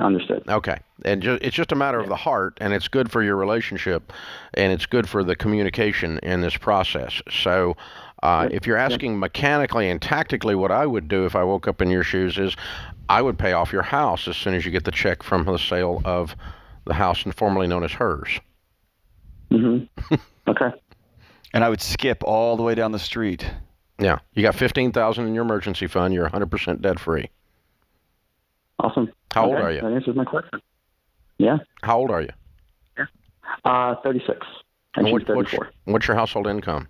Understood. Okay, and it's just a matter of the heart, and it's good for your relationship, and it's good for the communication in this process. So if you're asking mechanically and tactically what I would do if I woke up in your shoes is I would pay off your house as soon as you get the check from the sale of the house and formerly known as hers. Mm-hmm. Okay. And I would skip all the way down the street. Yeah, you got $15,000 in your emergency fund. You're 100% debt free. Awesome. How old are you? That answers my question. Yeah. How old are you? 36. And she's 34. What's your household income?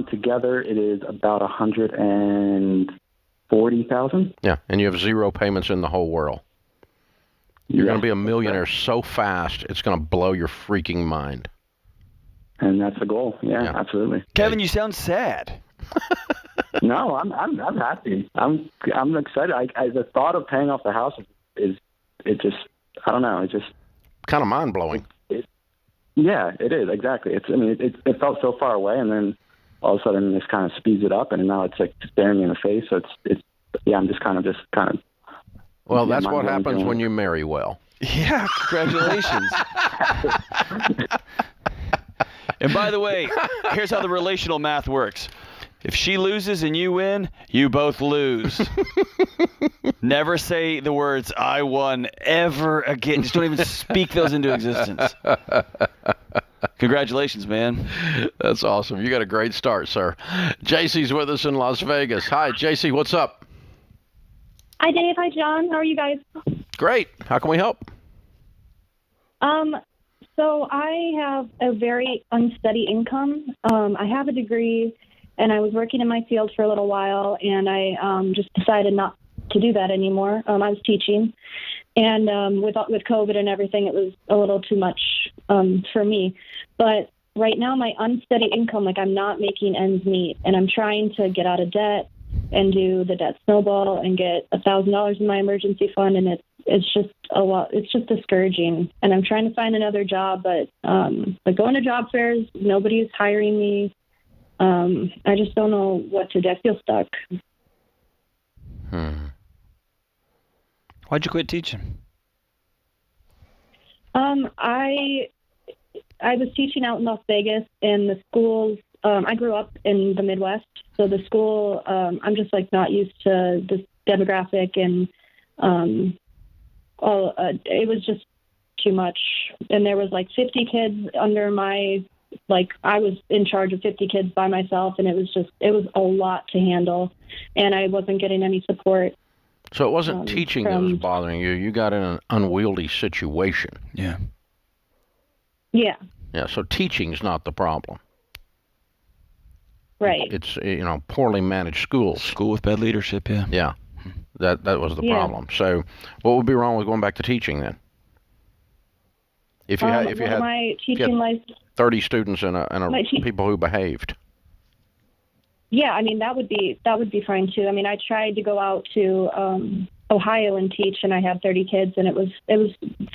Together it is about $140,000. Yeah, and you have zero payments in the whole world. You're going to be a millionaire so fast, it's going to blow your freaking mind. And that's the goal. Yeah. Absolutely. Kevin, you sound sad. No, I'm happy. I'm excited. The thought of paying off the house is I don't know. It's just kind of mind blowing. Yeah, it is exactly. It felt so far away, and then all of a sudden this kind of speeds it up, and now it's like staring me in the face. So it's I'm just kind of. Well, that's what happens when you marry well. Yeah, congratulations. And by the way, here's how the relational math works. If she loses and you win, you both lose. Never say the words, I won, ever again. Just don't even speak those into existence. Congratulations, man. That's awesome. You got a great start, sir. JC's with us in Las Vegas. Hi, JC, what's up? Hi, Dave. Hi, John. How are you guys? Great. How can we help? So I have a very unsteady income. I have a degree, and I was working in my field for a little while, and I just decided not to do that anymore. I was teaching, and with COVID and everything, it was a little too much for me. But right now, my unsteady income, I'm not making ends meet, and I'm trying to get out of debt and do the debt snowball and get $1,000 in my emergency fund, and it's just a lot. It's just discouraging, and I'm trying to find another job, but going to job fairs, nobody's hiring me. I just don't know what to do. I feel stuck. Why'd you quit teaching? I was teaching out in Las Vegas, and the schools. I grew up in the Midwest, so the school. I'm just not used to this demographic, and it was just too much. And there was 50 kids under my. I was in charge of 50 kids by myself, and it was a lot to handle, and I wasn't getting any support. So it wasn't teaching that was bothering you. You got in an unwieldy situation. Yeah. Yeah. Yeah, so teaching's not the problem. Right. It's, poorly managed schools. School with bad leadership, yeah. Yeah. That was the problem. So what would be wrong with going back to teaching then? If you had my teaching life 30 students and people who behaved. Yeah, that would be fine too. I tried to go out to Ohio and teach, and I had 30 kids, and it was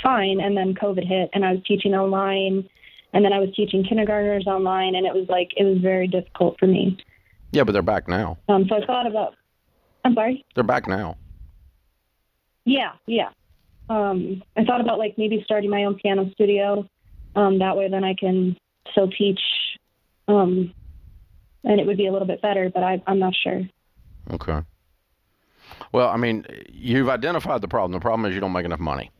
fine. And then COVID hit, and I was teaching online, and then I was teaching kindergartners online, and it was very difficult for me. Yeah, but they're back now. So I thought about. I'm sorry. They're back now. Yeah. I thought about maybe starting my own piano studio. That way, then I can still teach, and it would be a little bit better. But I'm not sure. Okay. Well, you've identified the problem. The problem is you don't make enough money.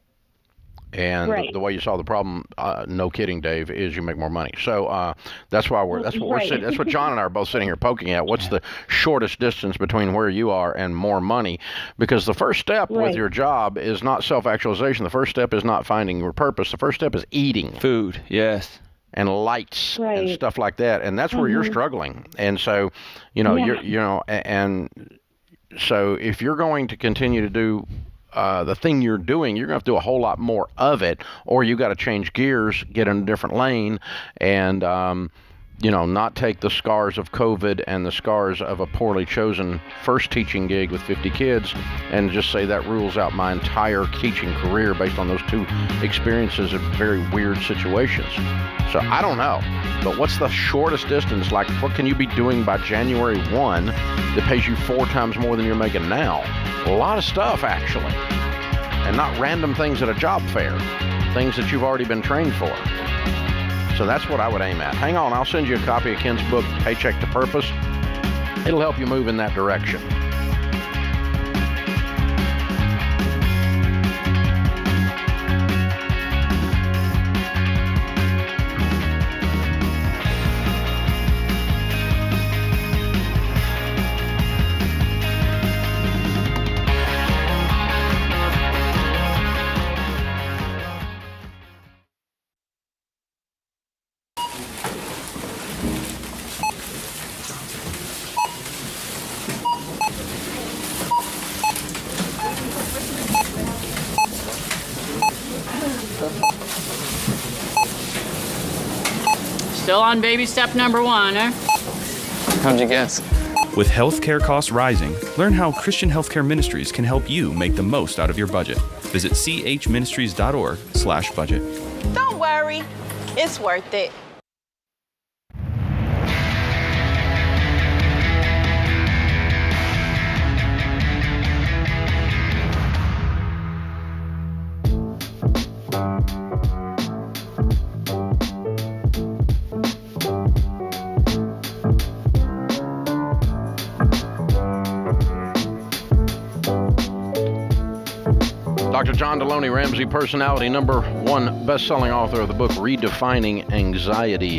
And right. the way you solve the problem, no kidding, Dave, is you make more money. So that's why we're sitting. That's what John and I are both sitting here poking at. What's the shortest distance between where you are and more money? Because the first step with your job is not self-actualization. The first step is not finding your purpose. The first step is eating food. Yes. And lights and stuff like that. And that's where you're struggling. And so, so if you're going to continue to do the thing you're doing, you're going to have to do a whole lot more of it, or you got to change gears, get in a different lane, and not take the scars of COVID and the scars of a poorly chosen first teaching gig with 50 kids and just say that rules out my entire teaching career based on those two experiences of very weird situations. So I don't know, but what's the shortest distance? Like, what can you be doing by January 1 that pays you 4 times more than you're making now? A lot of stuff, actually, and not random things at a job fair, things that you've already been trained for. So that's what I would aim at. Hang on, I'll send you a copy of Ken's book, Paycheck to Purpose. It'll help you move in that direction. Still on baby step number 1, eh? How'd you guess? With healthcare costs rising, learn how Christian Healthcare Ministries can help you make the most out of your budget. Visit chministries.org/budget. Don't worry, it's worth it. Dr. John Deloney Ramsey, personality, #1 best-selling author of the book Redefining Anxiety,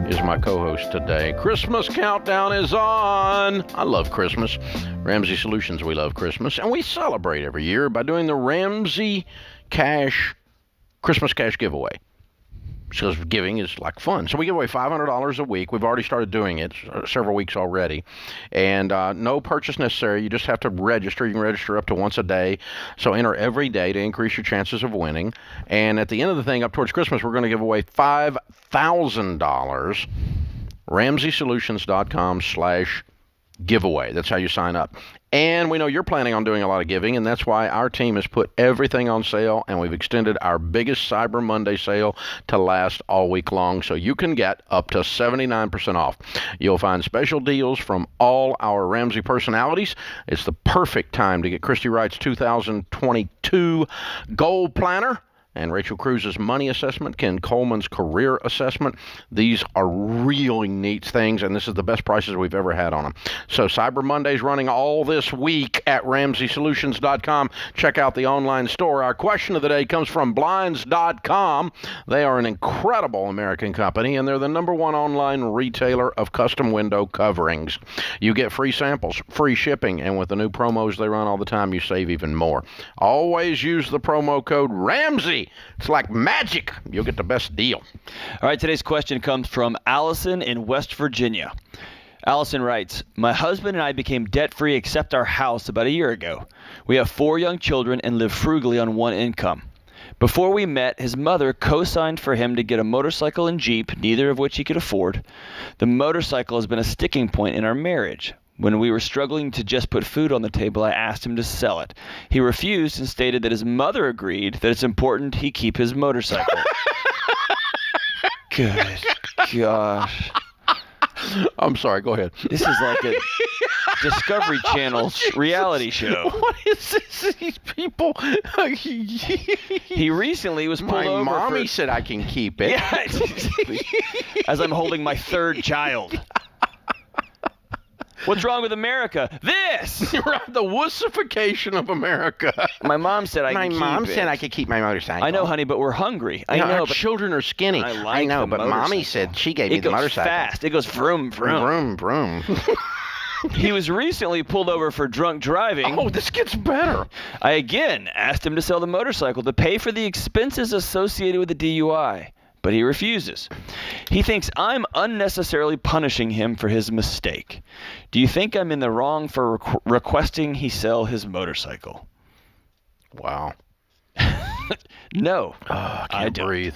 is my co-host today. Christmas countdown is on. I love Christmas. Ramsey Solutions, we love Christmas. And we celebrate every year by doing the Ramsey Christmas Cash giveaway. Because giving is like fun. So we give away $500 a week. We've already started doing it several weeks already. And no purchase necessary. You just have to register. You can register up to once a day. So enter every day to increase your chances of winning. And at the end of the thing, up towards Christmas, we're going to give away $5,000. RamseySolutions.com/giveaway. That's how you sign up. And we know you're planning on doing a lot of giving, and that's why our team has put everything on sale, and we've extended our biggest Cyber Monday sale to last all week long, so you can get up to 79% off. You'll find special deals from all our Ramsey personalities. It's the perfect time to get Christy Wright's 2022 Goal Planner and Rachel Cruz's money assessment, Ken Coleman's career assessment. These are really neat things, and this is the best prices we've ever had on them. So Cyber Monday's running all this week at RamseySolutions.com. Check out the online store. Our question of the day comes from Blinds.com. They are an incredible American company, and they're the #1 online retailer of custom window coverings. You get free samples, free shipping, and with the new promos they run all the time, you save even more. Always use the promo code RAMSEY. It's like magic. You'll get the best deal. All right, today's question comes from Allison in West Virginia. Allison writes, my husband and I became debt-free except our house about a year ago. We have 4 young children and live frugally on 1 income. Before we met, his mother co-signed for him to get a motorcycle and Jeep, neither of which he could afford. The motorcycle has been a sticking point in our marriage. When we were struggling to just put food on the table, I asked him to sell it. He refused and stated that his mother agreed that it's important he keep his motorcycle. Good gosh. I'm sorry, go ahead. This is like a Discovery Channel reality show. What is this? These people. He recently was pulled over. My mommy said I can keep it. Yeah. As I'm holding my 3rd child. What's wrong with America? This! You're right, the wussification of America. My mom said I could keep it. My mom said I could keep my motorcycle. I know, honey, but we're hungry. I know, our but children are skinny. I know, but motorcycle. Mommy said she gave me the motorcycle. It goes fast. It goes vroom, vroom. Vroom, vroom. He was recently pulled over for drunk driving. Oh, this gets better. I again asked him to sell the motorcycle to pay for the expenses associated with the DUI. But he refuses. He thinks I'm unnecessarily punishing him for his mistake. Do you think I'm in the wrong for requesting he sell his motorcycle? Wow. No. I can't breathe.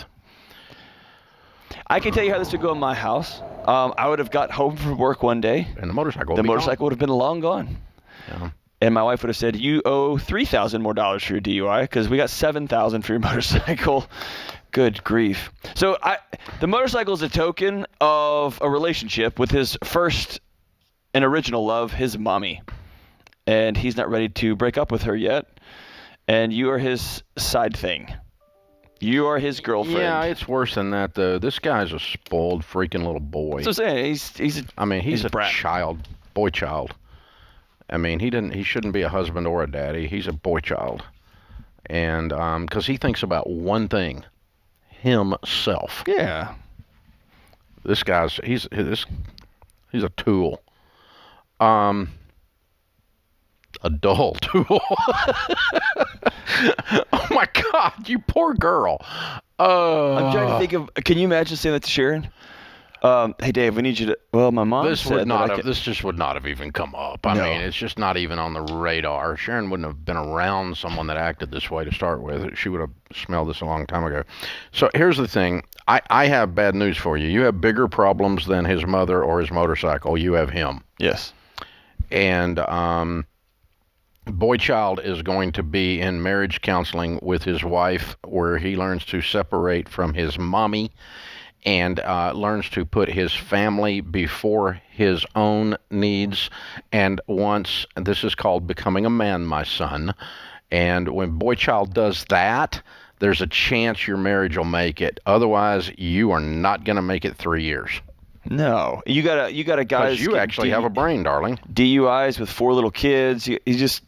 I can tell you how this would go in my house. I would have got home from work one day. And the motorcycle would have been long gone. Yeah. And my wife would have said, you owe $3,000 more for your DUI because we got $7,000 for your motorcycle. Good grief. So the motorcycle is a token of a relationship with his first and original love, his mommy. And he's not ready to break up with her yet. And you are his side thing. You are his girlfriend. Yeah, it's worse than that, though. This guy's a spoiled freaking little boy. So I'm saying he's a brat. child, boy child. I mean, he shouldn't be a husband or a daddy. He's a boy child. And because he thinks about one thing, himself. Yeah. This guy's he's a tool. A dull tool. Oh my God, you poor girl. I'm trying to think of. Can you imagine saying that to Sharon? Hey Dave, we need you to. Well, my mom This said this just would not have even come up. I mean, it's just not even on the radar. Sharon wouldn't have been around someone that acted this way to start with. She would have smelled this a long time ago. So here's the thing. I have bad news for you. You have bigger problems than his mother or his motorcycle. You have him. Yes. And boy child is going to be in marriage counseling with his wife, where he learns to separate from his mommy and learns to put his family before his own needs. And this is called becoming a man, my son. And when boy child does that, there's a chance your marriage will make it. Otherwise, you are not going to make it 3 years. No, you got a guy. Because you actually have a brain, darling. DUIs with 4 little kids.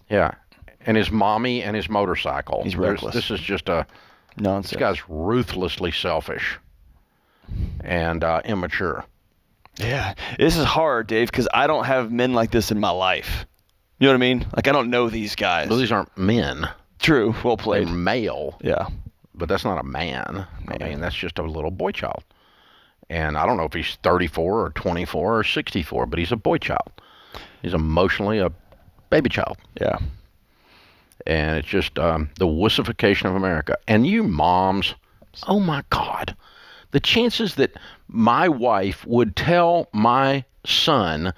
Yeah, and his mommy and his motorcycle. He's reckless. This is just a nonsense. This guy's ruthlessly selfish and immature. Yeah, this is hard, Dave, because I don't have men like this in my life. You know what I mean? Like I don't know these guys. Well, these aren't men. True. Well played. They're male. Yeah. But that's not a man. I mean, that's just a little boy child. And I don't know if he's 34 or 24 or 64, but he's a boy child. He's emotionally a baby child. Yeah. And it's just the wussification of America. And you moms, oh my God, the chances that my wife would tell my son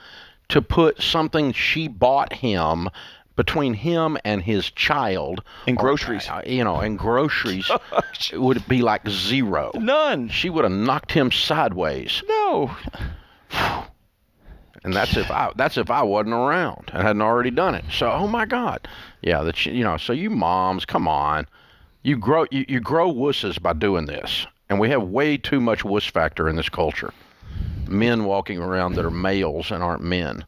to put something she bought him between him and his child in groceries, in groceries, it would be like zero. None. She would have knocked him sideways. No. And that's if I wasn't around and hadn't already done it. So, oh my God, yeah, so you moms, come on, you grow wusses by doing this, and we have way too much wuss factor in this culture. Men walking around that are males and aren't men.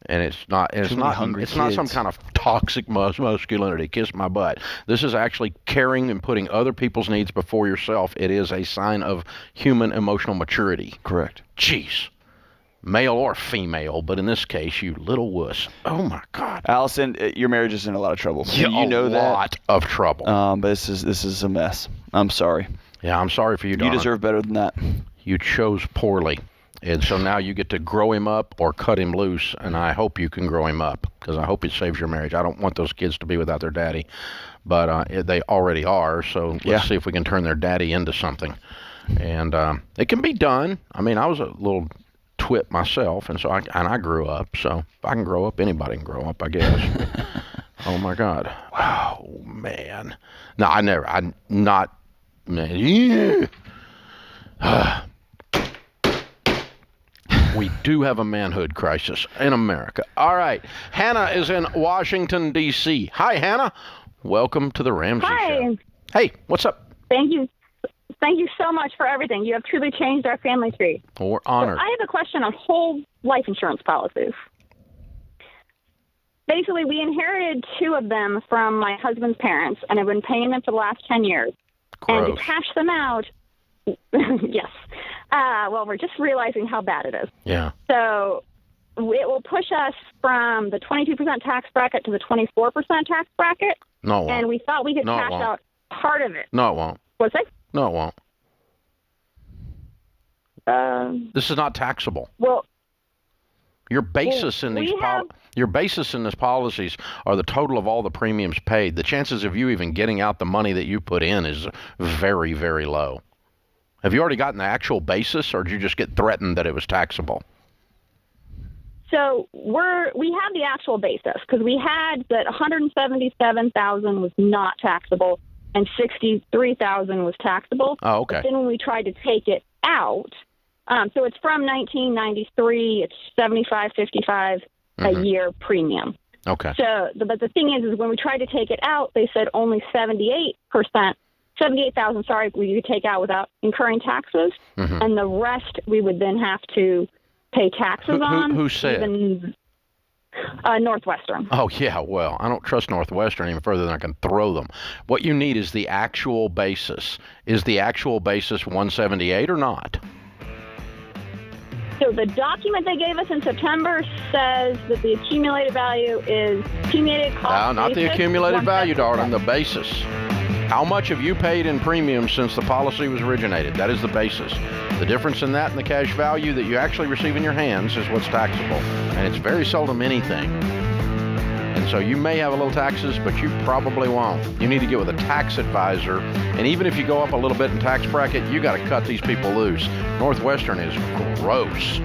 And it's not some kind of toxic masculinity. Kiss my butt. This is actually caring and putting other people's needs before yourself. It is a sign of human emotional maturity. Correct. Jeez. Male or female, but in this case, you little wuss. Oh my God. Allison, your marriage is in a lot of trouble. Yeah, you know that. A lot of trouble. But this is a mess. I'm sorry. Yeah, I'm sorry for you, Donna. You deserve better than that. You chose poorly. And so now you get to grow him up or cut him loose, and I hope you can grow him up, because I hope it saves your marriage. I don't want those kids to be without their daddy, but they already are, so let's see if we can turn their daddy into something. And it can be done. I mean, I was a little twit myself, and so I grew up, so if I can grow up, anybody can grow up, I guess. Oh, my God. Wow, man. No, I'm not, man. We do have a manhood crisis in America. All right. Hannah is in Washington, D.C. Hi, Hannah. Welcome to the Ramsey Show. Hey, what's up? Thank you. Thank you so much for everything. You have truly changed our family tree. Well, we're honored. So I have a question on whole life insurance policies. Basically, we inherited 2 of them from my husband's parents, and I've been paying them for the last 10 years. Gross. And to cash them out, yes. Well, we're just realizing how bad it is. Yeah. So it will push us from the 22% tax bracket to the 24% tax bracket. No, it won't. And we thought we could cash out part of it. No, it won't. What's that? No, it won't. This is not taxable. Well, Your basis in these your basis in these policies are the total of all the premiums paid. The chances of you even getting out the money that you put in is very, very low. Have you already gotten the actual basis, or did you just get threatened that it was taxable? So we have the actual basis because we had that $177,000 was not taxable and $63,000 was taxable. Oh, okay. But then when we tried to take it out, so it's from 1993. It's $75.55 a year premium. Okay. So, but the thing is when we tried to take it out, they said only 78,000. Sorry, we could take out without incurring taxes, and the rest we would then have to pay taxes on. Who said? Northwestern. Oh, yeah, well, I don't trust Northwestern any further than I can throw them. What you need is the actual basis. Is the actual basis 178 or not? So the document they gave us in September says that the accumulated value is accumulated cost. No, not the accumulated value, darling, the basis. How much have you paid in premiums since the policy was originated? That is the basis. The difference in that and the cash value that you actually receive in your hands is what's taxable. And it's very seldom anything. And so you may have a little taxes, but you probably won't. You need to get with a tax advisor. And even if you go up a little bit in tax bracket, you got to cut these people loose. Northwestern is gross.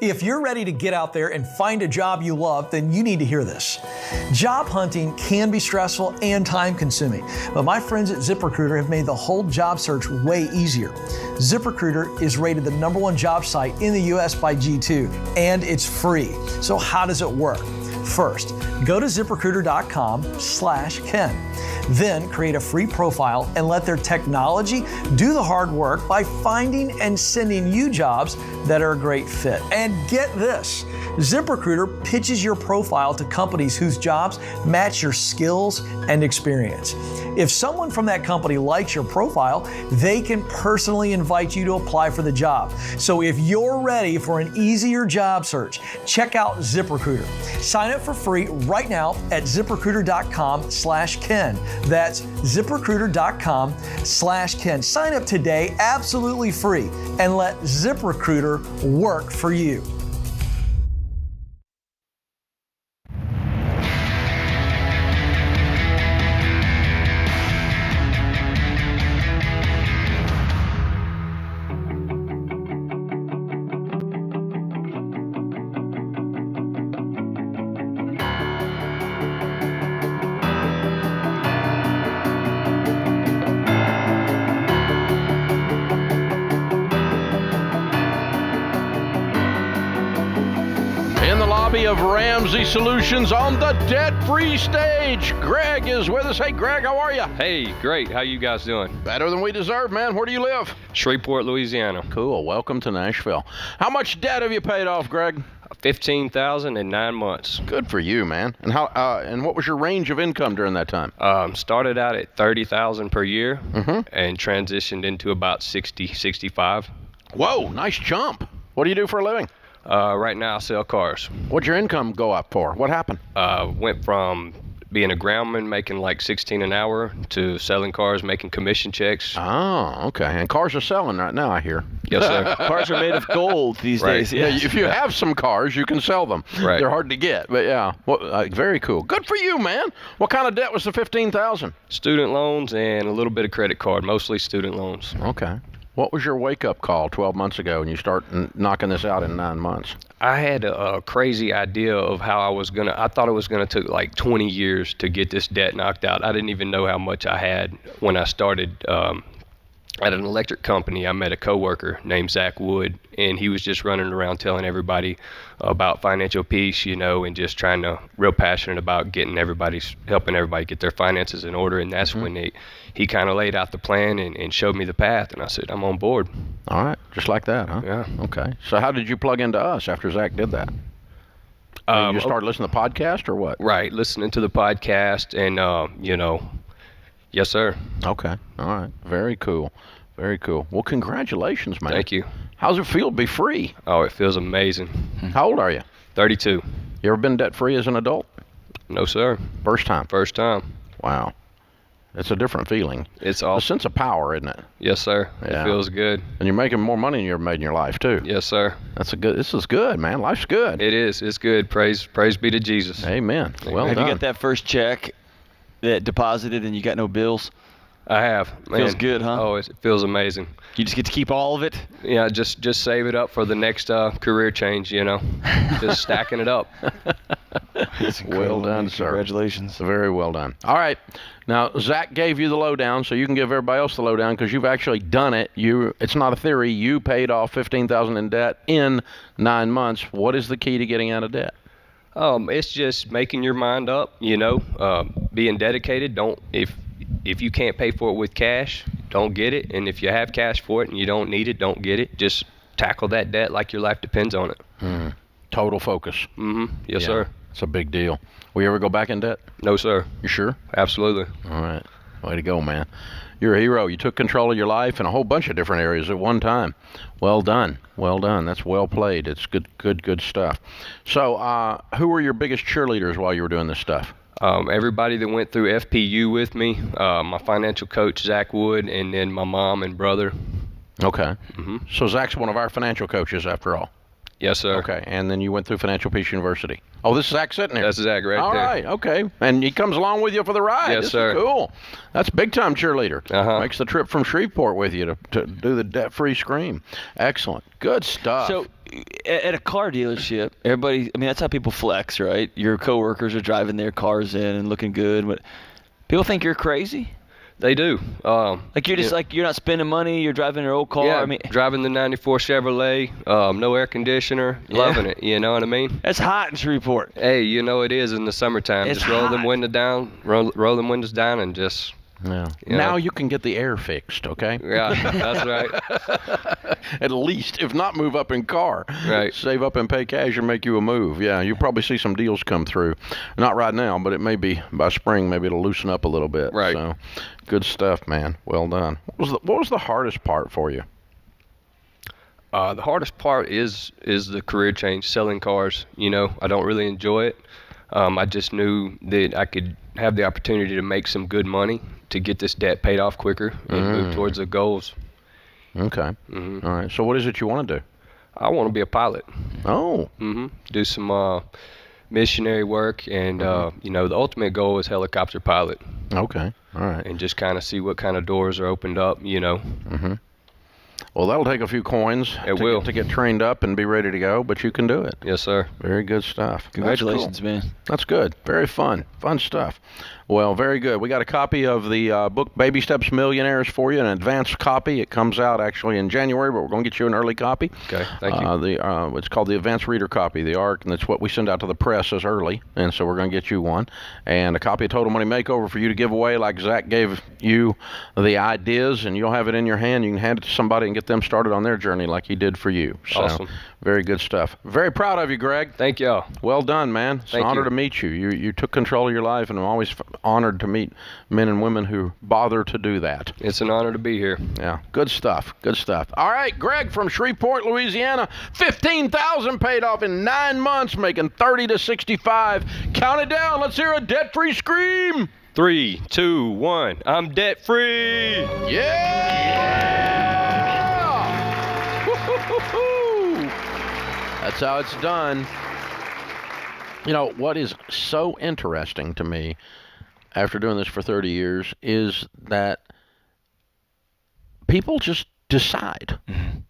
If you're ready to get out there and find a job you love, then you need to hear this. Job hunting can be stressful and time-consuming, but my friends at ZipRecruiter have made the whole job search way easier. ZipRecruiter is rated the #1 job site in the U.S. by G2, and it's free. So how does it work? First, go to ZipRecruiter.com/Ken. Then create a free profile and let their technology do the hard work by finding and sending you jobs that are a great fit. And get this, ZipRecruiter pitches your profile to companies whose jobs match your skills and experience. If someone from that company likes your profile, they can personally invite you to apply for the job. So if you're ready for an easier job search, check out ZipRecruiter. Sign up for free right now at ZipRecruiter.com/Ken. That's ZipRecruiter.com/Ken. Sign up today, absolutely free, and let ZipRecruiter work for you. Of Ramsey Solutions on the debt-free stage. Greg is with us. Hey, Greg, how are you? Hey, great. How you guys doing? Better than we deserve, man. Where do you live? Shreveport, Louisiana. Cool. Welcome to Nashville. How much debt have you paid off, Greg? $15,000 in 9 months. Good for you, man. And how? And what was your range of income during that time? Started out at $30,000 per year and transitioned into about 60, 65. Whoa, nice jump. What do you do for a living? Right now, I sell cars. What'd your income go up for? What happened? Went from being a groundman, making like $16 an hour, to selling cars, making commission checks. Oh, okay. And cars are selling right now, I hear. Yes, sir. Cars are made of gold these days. Yeah, if you have some cars, you can sell them. Right. They're hard to get, but yeah. Well, very cool. Good for you, man. What kind of debt was the $15,000? Student loans and a little bit of credit card, mostly student loans. Okay. What was your wake-up call 12 months ago when you start knocking this out in 9 months? I had a crazy idea of how I thought it was going to take like 20 years to get this debt knocked out. I didn't even know how much I had when I started at an electric company. I met a coworker named Zach Wood, and he was just running around telling everybody about financial peace, and just real passionate about helping everybody get their finances in order. And that's when he kind of laid out the plan and showed me the path, and I said, I'm on board. All right, just like that, huh? Yeah. Okay. So how did you plug into us after Zach did that? You started listening to the podcast or what? Right, listening to the podcast and, yes, sir. Okay, all right. Very cool. Very cool. Well, congratulations, man. Thank you. How's it feel to be free? Oh, it feels amazing. How old are you? 32. You ever been debt-free as an adult? No, sir. First time? First time. Wow. It's a different feeling. It's all a sense of power, isn't it? Yes, sir. Yeah. It feels good. And you're making more money than you ever made in your life, too. Yes, sir. This is good, man. Life's good. It is. It's good. Praise be to Jesus. Amen. Well Have done. you got that first check that deposited and you got no bills? I have. Man. Feels good, huh? Oh, it feels amazing. You just get to keep all of it? Yeah, just save it up for the next career change, Just stacking it up. Well done, sir. Congratulations. Very well done. All right. Now, Zach gave you the lowdown, so you can give everybody else the lowdown because you've actually done it. It's not a theory. You paid off $15,000 in debt in 9 months. What is the key to getting out of debt? It's just making your mind up, being dedicated. If you can't pay for it with cash, don't get it. And if you have cash for it and you don't need it, don't get it. Just tackle that debt like your life depends on it. Total focus. Mm-hmm. Yes, sir. It's a big deal. Will you ever go back in debt? No, sir. You sure? Absolutely. All right. Way to go, man. You're a hero. You took control of your life in a whole bunch of different areas at one time. Well done. Well done. That's well played. It's good stuff. So, who were your biggest cheerleaders while you were doing this stuff? Everybody that went through FPU with me, my financial coach, Zach Wood, and then my mom and brother. Okay. Mm-hmm. So Zach's one of our financial coaches after all. Yes, sir. Okay. And then you went through Financial Peace University. Oh, this is Zach sitting here. That's Zach right all there. All right. Okay. And he comes along with you for the ride. Yes, this sir. Is cool. That's big time cheerleader. Uh-huh. Makes the trip from Shreveport with you to do the debt-free scream. Excellent. Good stuff. So, at a car dealership, everybody, that's how people flex, right? Your coworkers are driving their cars in and looking good. But people think you're crazy. They do. You're just you're not spending money. You're driving your old car. Yeah, driving the '94 Chevrolet, no air conditioner, loving it. You know what I mean? It's hot in Shreveport. Hey, it is in the summertime. It's just roll hot. them windows down, roll them windows down, and just. Yeah. Now you can get the air fixed, okay? Yeah, that's right. At least, if not, move up in car. Right. Save up and pay cash and make you a move. Yeah, you'll probably see some deals come through. Not right now, but it may be by spring. Maybe it'll loosen up a little bit. Right. So, good stuff, man. Well done. What was the hardest part for you? The hardest part is the career change, selling cars. I don't really enjoy it. I just knew that I could have the opportunity to make some good money to get this debt paid off quicker and move towards the goals. Okay. Mm-hmm. All right. So what is it you want to do? I want to be a pilot. Oh. Mm-hmm. Do some missionary work, and the ultimate goal is helicopter pilot. Okay. All right. And just kind of see what kind of doors are opened up. Mm-hmm. Well, that'll take a few coins to get trained up and be ready to go, but you can do it. Yes, sir. Very good stuff. Congratulations, man. That's good. Very fun. Fun stuff. Well, very good. We got a copy of the book Baby Steps Millionaires for you, an advanced copy. It comes out actually in January, but we're going to get you an early copy. Okay, thank you. It's called the Advanced Reader Copy, the ARC, and that's what we send out to the press as early, and so we're going to get you one. And a copy of Total Money Makeover for you to give away, like Zach gave you the ideas, and you'll have it in your hand. You can hand it to somebody and get them started on their journey like he did for you. So, awesome. Very good stuff. Very proud of you, Greg. Thank y'all. Well done, man. It's an honor to meet you. You took control of your life, and I'm always honored to meet men and women who bother to do that. It's an honor to be here. Yeah, good stuff. Good stuff. All right, Greg from Shreveport, Louisiana, $15,000 paid off in 9 months, making 30 to 65. Count it down. Let's hear a debt-free scream. 3, 2, 1. I'm debt free. Yeah! That's how it's done. What is so interesting to me after doing this for 30 years is that people just decide. Mm-hmm.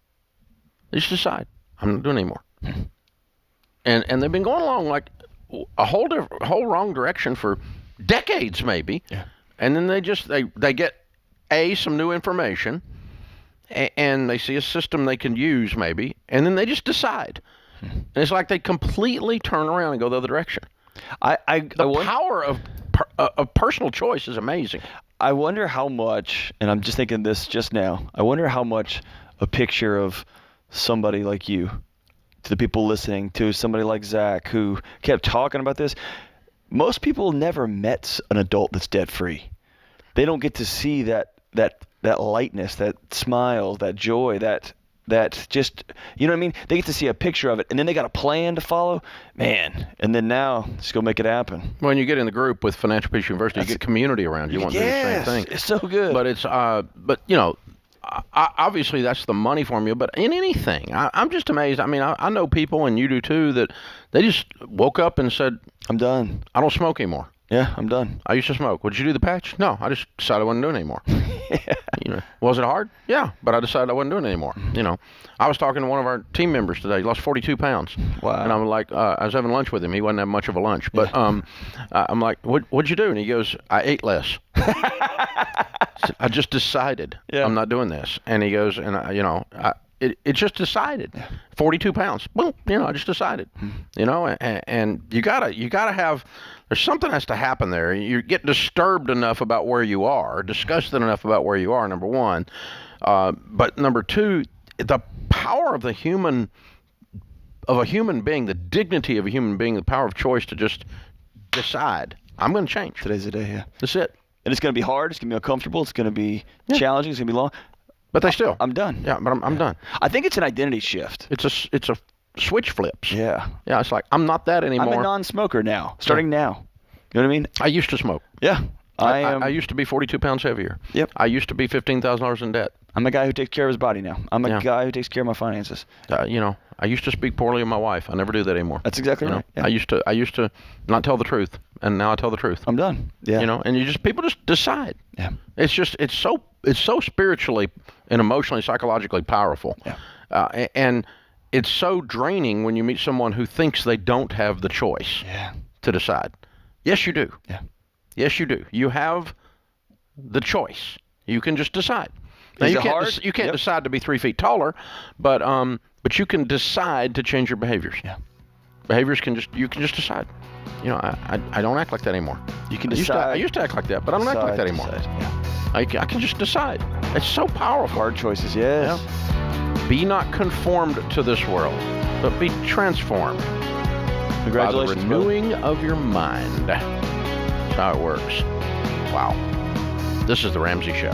They just decide, I'm not doing it anymore. Mm-hmm. And they've been going along like a whole wrong direction for decades maybe. Yeah. And then they get some new information, and they see a system they can use maybe, and then they just decide. Mm-hmm. And it's like they completely turn around and go the other direction. The power of personal choice is amazing. I wonder how much, and I'm just thinking this just now, I wonder how much a picture of somebody like you to the people listening, to somebody like Zach who kept talking about this. Most people never met an adult that's debt-free. They don't get to see that lightness, that smile, that joy, that just, you know what I mean? They get to see a picture of it, and then they got a plan to follow. Man, and then now, just go make it happen. When you get in the group with Financial Peace University, you get community around you. You want to do the same thing. It's so good. But it's, obviously that's the money formula, but in anything, I'm just amazed. I mean, I know people, and you do too, that they just woke up and said, I'm done. I don't smoke anymore. Yeah, I'm done. I used to smoke. Would you do the patch? No, I just decided I wasn't doing it anymore. Was it hard? Yeah, but I decided I wasn't doing it anymore. I was talking to one of our team members today. He lost 42 pounds. Wow. And I'm like, I was having lunch with him. He wasn't having much of a lunch. But I'm like, what'd you do? And he goes, I ate less. I just decided I'm not doing this. And he goes, and it just decided. 42 pounds. Boom. I just decided. And you gotta have. There's something has to happen there. You get disturbed enough about where you are, disgusted enough about where you are. Number one, but number two, the power of a human being, the dignity of a human being, the power of choice to just decide. I'm going to change. Today's the day. Yeah. That's it. And it's going to be hard. It's going to be uncomfortable. It's going to be challenging. It's going to be long. But I'm done. Yeah, but I'm done. I think it's an identity shift. It's a switch flips. Yeah. Yeah, it's like, I'm not that anymore. I'm a non-smoker now, starting now. You know what I mean? I used to smoke. Yeah. I used to be 42 pounds heavier. Yep. I used to be $15,000 in debt. I'm a guy who takes care of his body now. I'm a guy who takes care of my finances. I used to speak poorly of my wife. I never do that anymore. That's exactly right. Yeah. I used to not tell the truth, and now I tell the truth. I'm done. Yeah. And people just decide. Yeah. It's so spiritually and emotionally, psychologically powerful. Yeah. And it's so draining when you meet someone who thinks they don't have the choice to decide. Yes, you do. Yeah. Yes, you do. You have the choice. You can just decide. Now, you can't decide to be 3 feet taller, but you can decide to change your behaviors. Yeah. Behaviors you can just decide. I don't act like that anymore. You can decide. I used to act like that, but I don't act like that anymore. Yeah. I can just decide. It's so powerful. Hard choices, yes. Yeah. Be not conformed to this world, but be transformed. Congratulations, by the renewing of your mind. That's how it works. Wow. This is The Ramsey Show.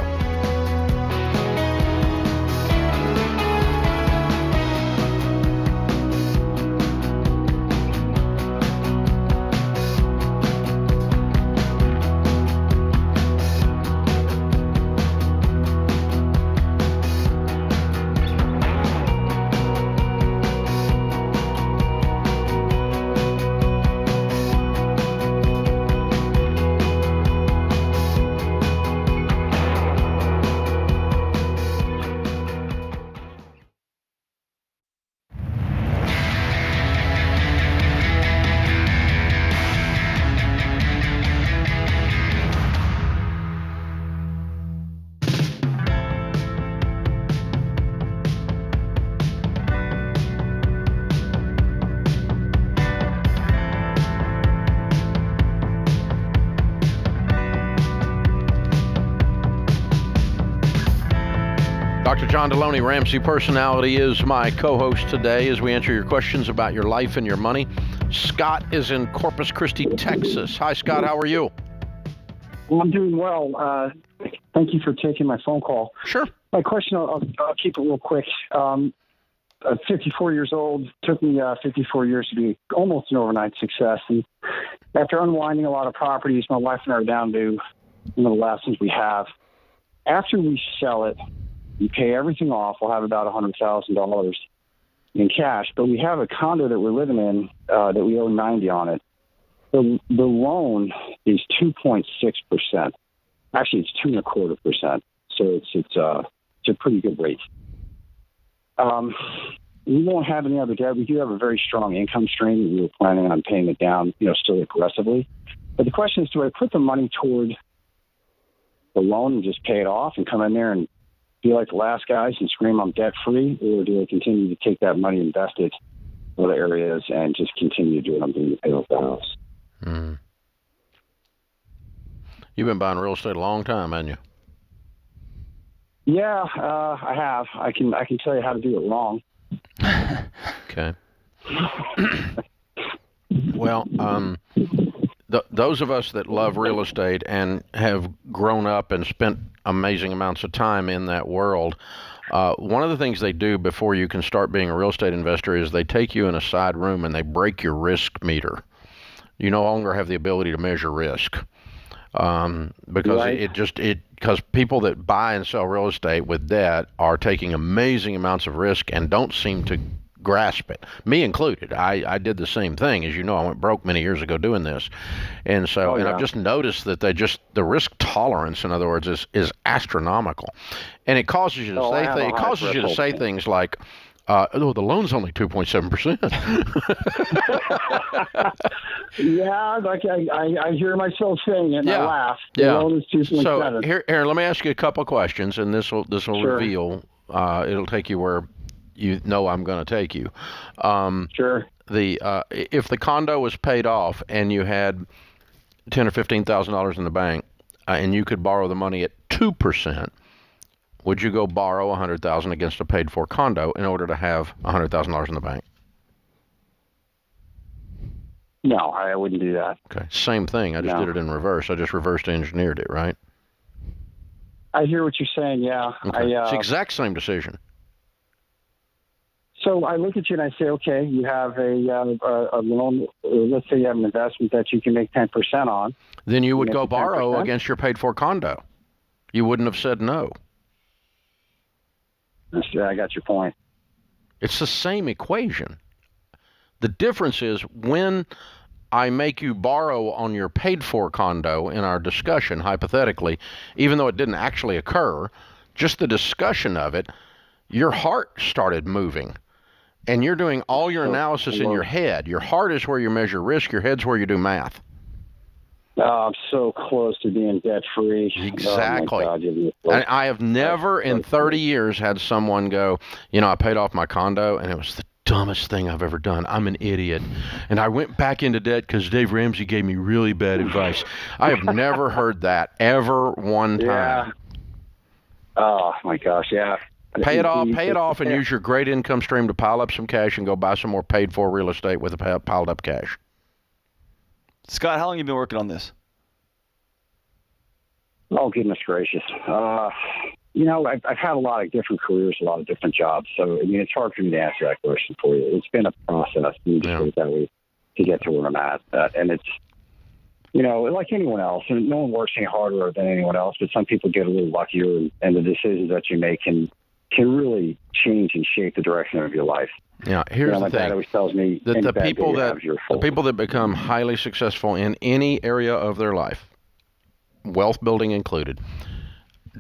Dr. John Deloney, Ramsey Personality, is my co-host today as we answer your questions about your life and your money. Scott is in Corpus Christi, Texas. Hi, Scott. How are you? Well, I'm doing well. Thank you for taking my phone call. Sure. My question, I'll keep it real quick. I'm 54 years old. Took me 54 years to be almost an overnight success. And after unwinding a lot of properties, my wife and I are down to one of the last things we have. After we sell it, we pay everything off. We'll have about $100,000 in cash. But we have a condo that we're living in that we owe $90,000 on it. The loan is 2.6%. Actually, it's 2.25%. So it's a pretty good rate. We won't have any other debt. We do have a very strong income stream. We were planning on paying it down, still aggressively. But the question is, do I put the money toward the loan and just pay it off and come in there and be like the last guys and scream I'm debt free, or do I continue to take that money, invest it in other areas, and just continue to do what I'm doing to pay off the house? Mm. You've been buying real estate a long time, haven't you? Yeah, I have. I can tell you how to do it wrong. Okay. Well, those of us that love real estate and have grown up and spent amazing amounts of time in that world, one of the things they do before you can start being a real estate investor is they take you in a side room and they break your risk meter. You no longer have the ability to measure risk. Because Right. because people that buy and sell real estate with debt are taking amazing amounts of risk and don't seem to grasp it, me included. I did the same thing. As you know, I went broke many years ago doing this, and so and I've just noticed that the risk tolerance, in other words, is astronomical, and it causes you to say things like, the loan's only 2.7%. Yeah, like I hear myself saying it and I laugh. The Yeah. loan is 2.7. So here, let me ask you a couple of questions, and this will Sure. reveal. It'll take you where you know I'm going to take you. Sure. If the condo was paid off and you had $10,000 or $15,000 in the bank, and you could borrow the money at 2%, would you go borrow $100,000 against a paid-for condo in order to have $100,000 in the bank? No, I wouldn't do that. Okay, same thing. I just did it in reverse. I just reverse engineered it, right? I hear what you're saying, yeah. Okay. It's the exact same decision. So I look at you and I say, okay, you have a loan. Let's say you have an investment that you can make 10% on. Then you would make go it borrow 10%? against your paid-for condo. You wouldn't have said no. I got your point. It's the same equation. The difference is when I make you borrow on your paid-for condo in our discussion, hypothetically, even though it didn't actually occur, just the discussion of it, your heart started moving. And you're doing all your analysis in your head. Your heart is where you measure risk. Your head's where you do math. Oh, I'm so close to being debt-free. Exactly. Oh, my God, And I have never in 30 years had someone go, I paid off my condo, and it was the dumbest thing I've ever done. I'm an idiot. And I went back into debt because Dave Ramsey gave me really bad advice. I have never heard that ever one time. Yeah. Oh, my gosh, yeah. Pay it off, and use your great income stream to pile up some cash and go buy some more paid-for real estate with the piled up cash. Scott, how long have you been working on this? Oh, goodness gracious. I've had a lot of different careers, a lot of different jobs. So, it's hard for me to answer that question for you. It's been a process to get to where I'm at. And it's, like anyone else, and no one works any harder than anyone else, but some people get a little luckier, and the decisions that you make can really change and shape the direction of your life. Yeah, here's the my thing. dad always tells me that the the people that become highly successful in any area of their life, wealth building included,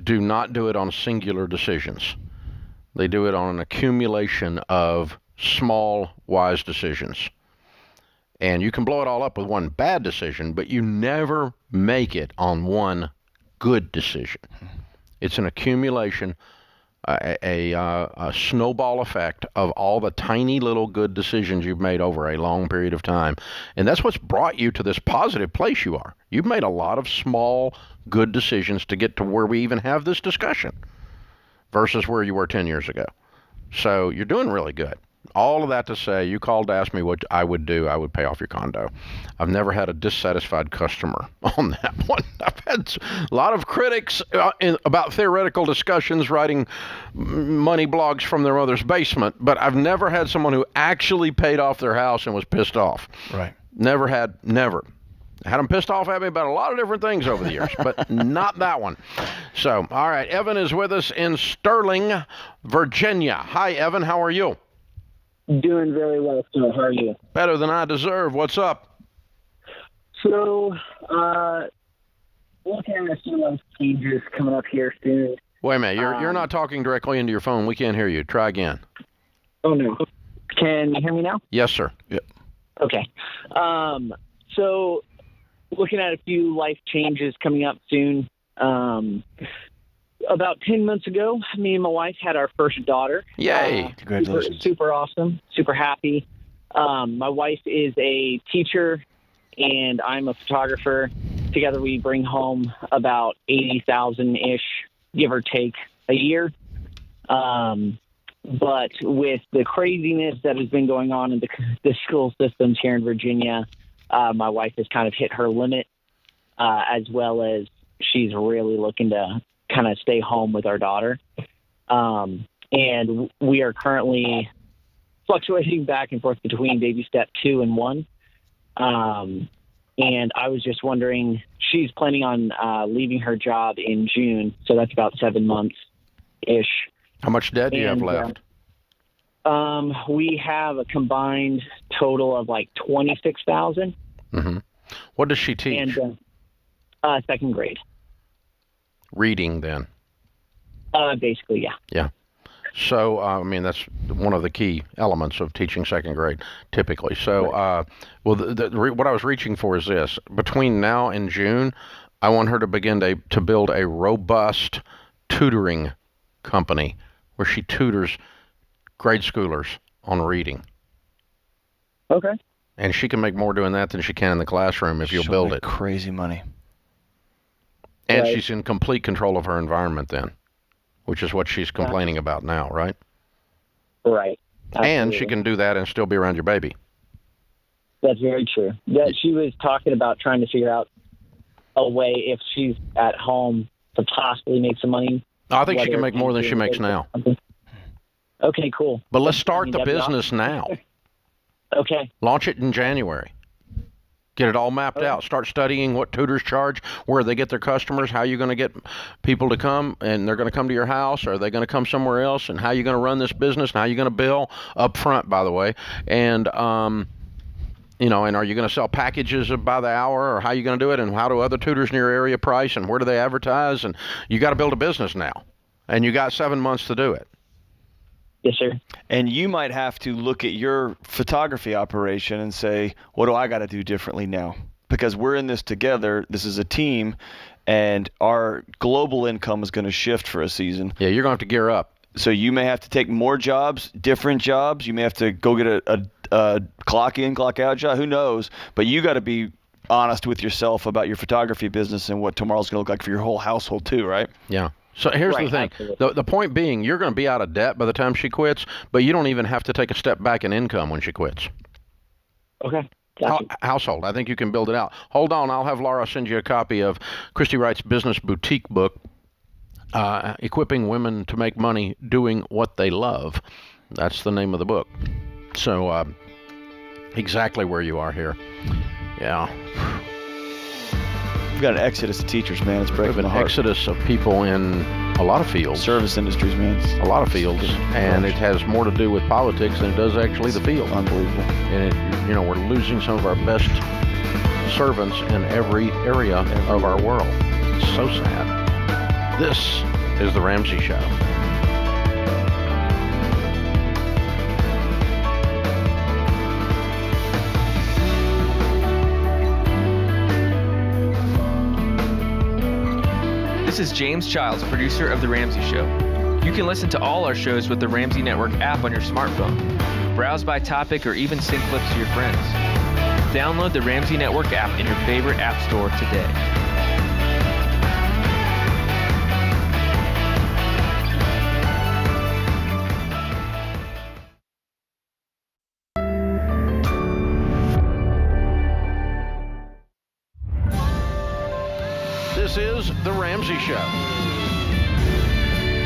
do not do it on singular decisions. They do it on an accumulation of small, wise decisions. And you can blow it all up with one bad decision, but you never make it on one good decision. It's an accumulation, a snowball effect of all the tiny little good decisions you've made over a long period of time. And that's what's brought you to this positive place you are. You've made a lot of small, good decisions to get to where we even have this discussion versus where you were 10 years ago. So you're doing really good. All of that to say, you called to ask me what I would do. I would pay off your condo. I've never had a dissatisfied customer on that one. I've had a lot of critics about theoretical discussions writing money blogs from their mother's basement, but I've never had someone who actually paid off their house and was pissed off. Right. Never. Had them pissed off at me about a lot of different things over the years, but not that one. So, all right, Evan is with us in Sterling, Virginia. Hi, Evan. How are you? Doing very well, sir. How are you? Better than I deserve. What's up? So, looking at a few life changes coming up here soon. Wait a minute. You're not talking directly into your phone. We can't hear you. Try again. Oh, no. Can you hear me now? Yes, sir. Yep. Okay. So, looking at a few life changes coming up soon. About 10 months ago, me and my wife had our first daughter. Yay. Congratulations. Super awesome. Super happy. My wife is a teacher, and I'm a photographer. Together, we bring home about $80,000-ish, give or take, a year. But with the craziness that has been going on in the school systems here in Virginia, my wife has kind of hit her limit, as well as she's really looking to kind of stay home with our daughter. And we are currently fluctuating back and forth between baby step 2 and 1. And I was just wondering, she's planning on leaving her job in June, so that's about 7 months-ish. How much debt do you have left? We have a combined total of like $26,000. Mm-hmm. What does she teach? And second grade. Reading, then? Basically, yeah. Yeah. So, I mean, that's one of the key elements of teaching second grade, typically. So, what I was reaching for is this. Between now and June, I want her to begin to build a robust tutoring company where she tutors grade schoolers on reading. Okay. And she can make more doing that than she can in the classroom if you'll build it. Crazy money. And Right. she's in complete control of her environment then, which is what she's complaining about now, right? Right. And she can do that and still be around your baby. That's very true. Yeah, she was talking about trying to figure out a way, if she's at home, to possibly make some money. I think she can make more than she makes now. Okay, cool. But let's start the business now. Okay. Launch it in January. Get it all mapped out. Start studying what tutors charge, where they get their customers, how you're going to get people to come, and they're going to come to your house, or are they going to come somewhere else, and how you're going to run this business, and how you're going to bill up front, by the way. And, and are you going to sell packages by the hour, or how are you going to do it, and how do other tutors in your area price, and where do they advertise? And you got to build a business now, and you got 7 months to do it. Yes, sir. And you might have to look at your photography operation and say, what do I got to do differently now? Because we're in this together. This is a team, and our global income is going to shift for a season. Yeah, you're going to have to gear up. So you may have to take more jobs, different jobs. You may have to go get a clock in, clock out job. Who knows? But you got to be honest with yourself about your photography business and what tomorrow's going to look like for your whole household too, right? Yeah. So here's the thing. The point being, you're going to be out of debt by the time she quits, but you don't even have to take a step back in income when she quits. Okay. Gotcha. Household. I think you can build it out. Hold on. I'll have Laura send you a copy of Christy Wright's Business Boutique book, Equipping Women to Make Money Doing What They Love. That's the name of the book. So exactly where you are here. Yeah. We've got an exodus of teachers, man. It's breaking my heart. An exodus of people in a lot of fields. Service industries, man. A lot of fields. And it has more to do with politics than it does actually the field. Unbelievable. And, we're losing some of our best servants in every area of our world. It's so sad. This is The Ramsey Show. This is James Childs, producer of The Ramsey Show. You can listen to all our shows with the Ramsey Network app on your smartphone. Browse by topic or even send clips to your friends. Download the Ramsey Network app in your favorite app store today. This is The Ramsey Show.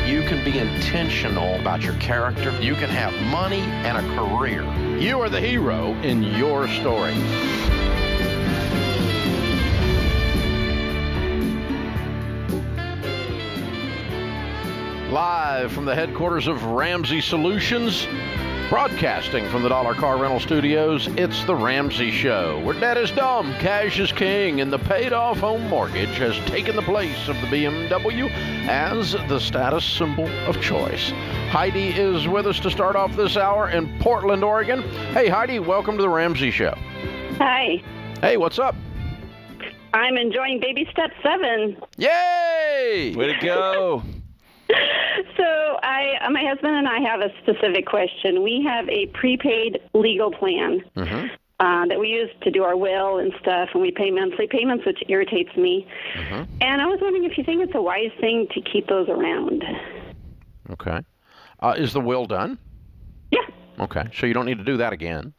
You can be intentional about your character. You can have money and a career. You are the hero in your story. Live from the headquarters of Ramsey Solutions, broadcasting from the Dollar Car Rental Studios, it's The Ramsey Show, where debt is dumb, cash is king, and the paid-off home mortgage has taken the place of the BMW as the status symbol of choice. Heidi is with us to start off this hour in Portland, Oregon. Hey, Heidi, welcome to The Ramsey Show. Hi. Hey, what's up? I'm enjoying baby step 7. Yay! Way to go. So my husband and I have a specific question. We have a prepaid legal plan that we use to do our will and stuff, and we pay monthly payments, which irritates me. And I was wondering if you think it's a wise thing to keep those around. Okay. Is the will done? Yeah. Okay, so you don't need to do that again.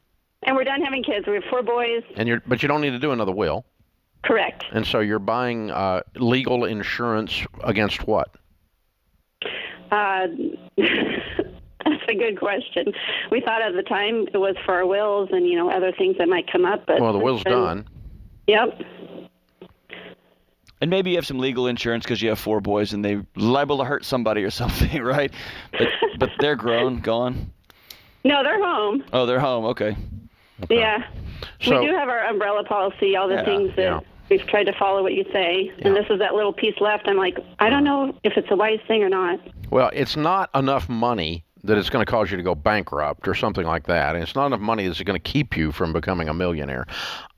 And we're done having kids. We have 4 boys. But you don't need to do another will. Correct. And so you're buying legal insurance against what? That's a good question. We thought at the time it was for our wills and, other things that might come up. But well, the will's done. Yep. And maybe you have some legal insurance because you have 4 boys and they're liable to hurt somebody or something, right? But they're gone. No, they're home. Oh, they're home. Okay. Yeah. So, we do have our umbrella policy, all the things that we've tried to follow what you say. And this is that little piece left. I'm like, I don't know if it's a wise thing or not. Well, it's not enough money that it's going to cause you to go bankrupt or something like that. And it's not enough money that's going to keep you from becoming a millionaire.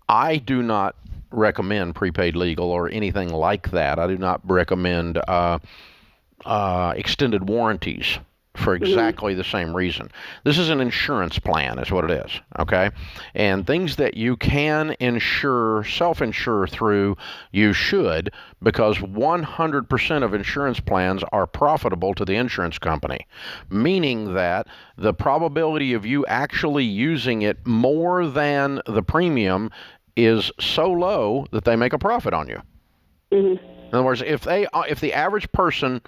I do not recommend prepaid legal or anything like that. I do not recommend extended warranties for exactly the same reason. This is an insurance plan is what it is, okay? And things that you can self-insure through, you should, because 100% of insurance plans are profitable to the insurance company, meaning that the probability of you actually using it more than the premium is so low that they make a profit on you. In other words, if the average person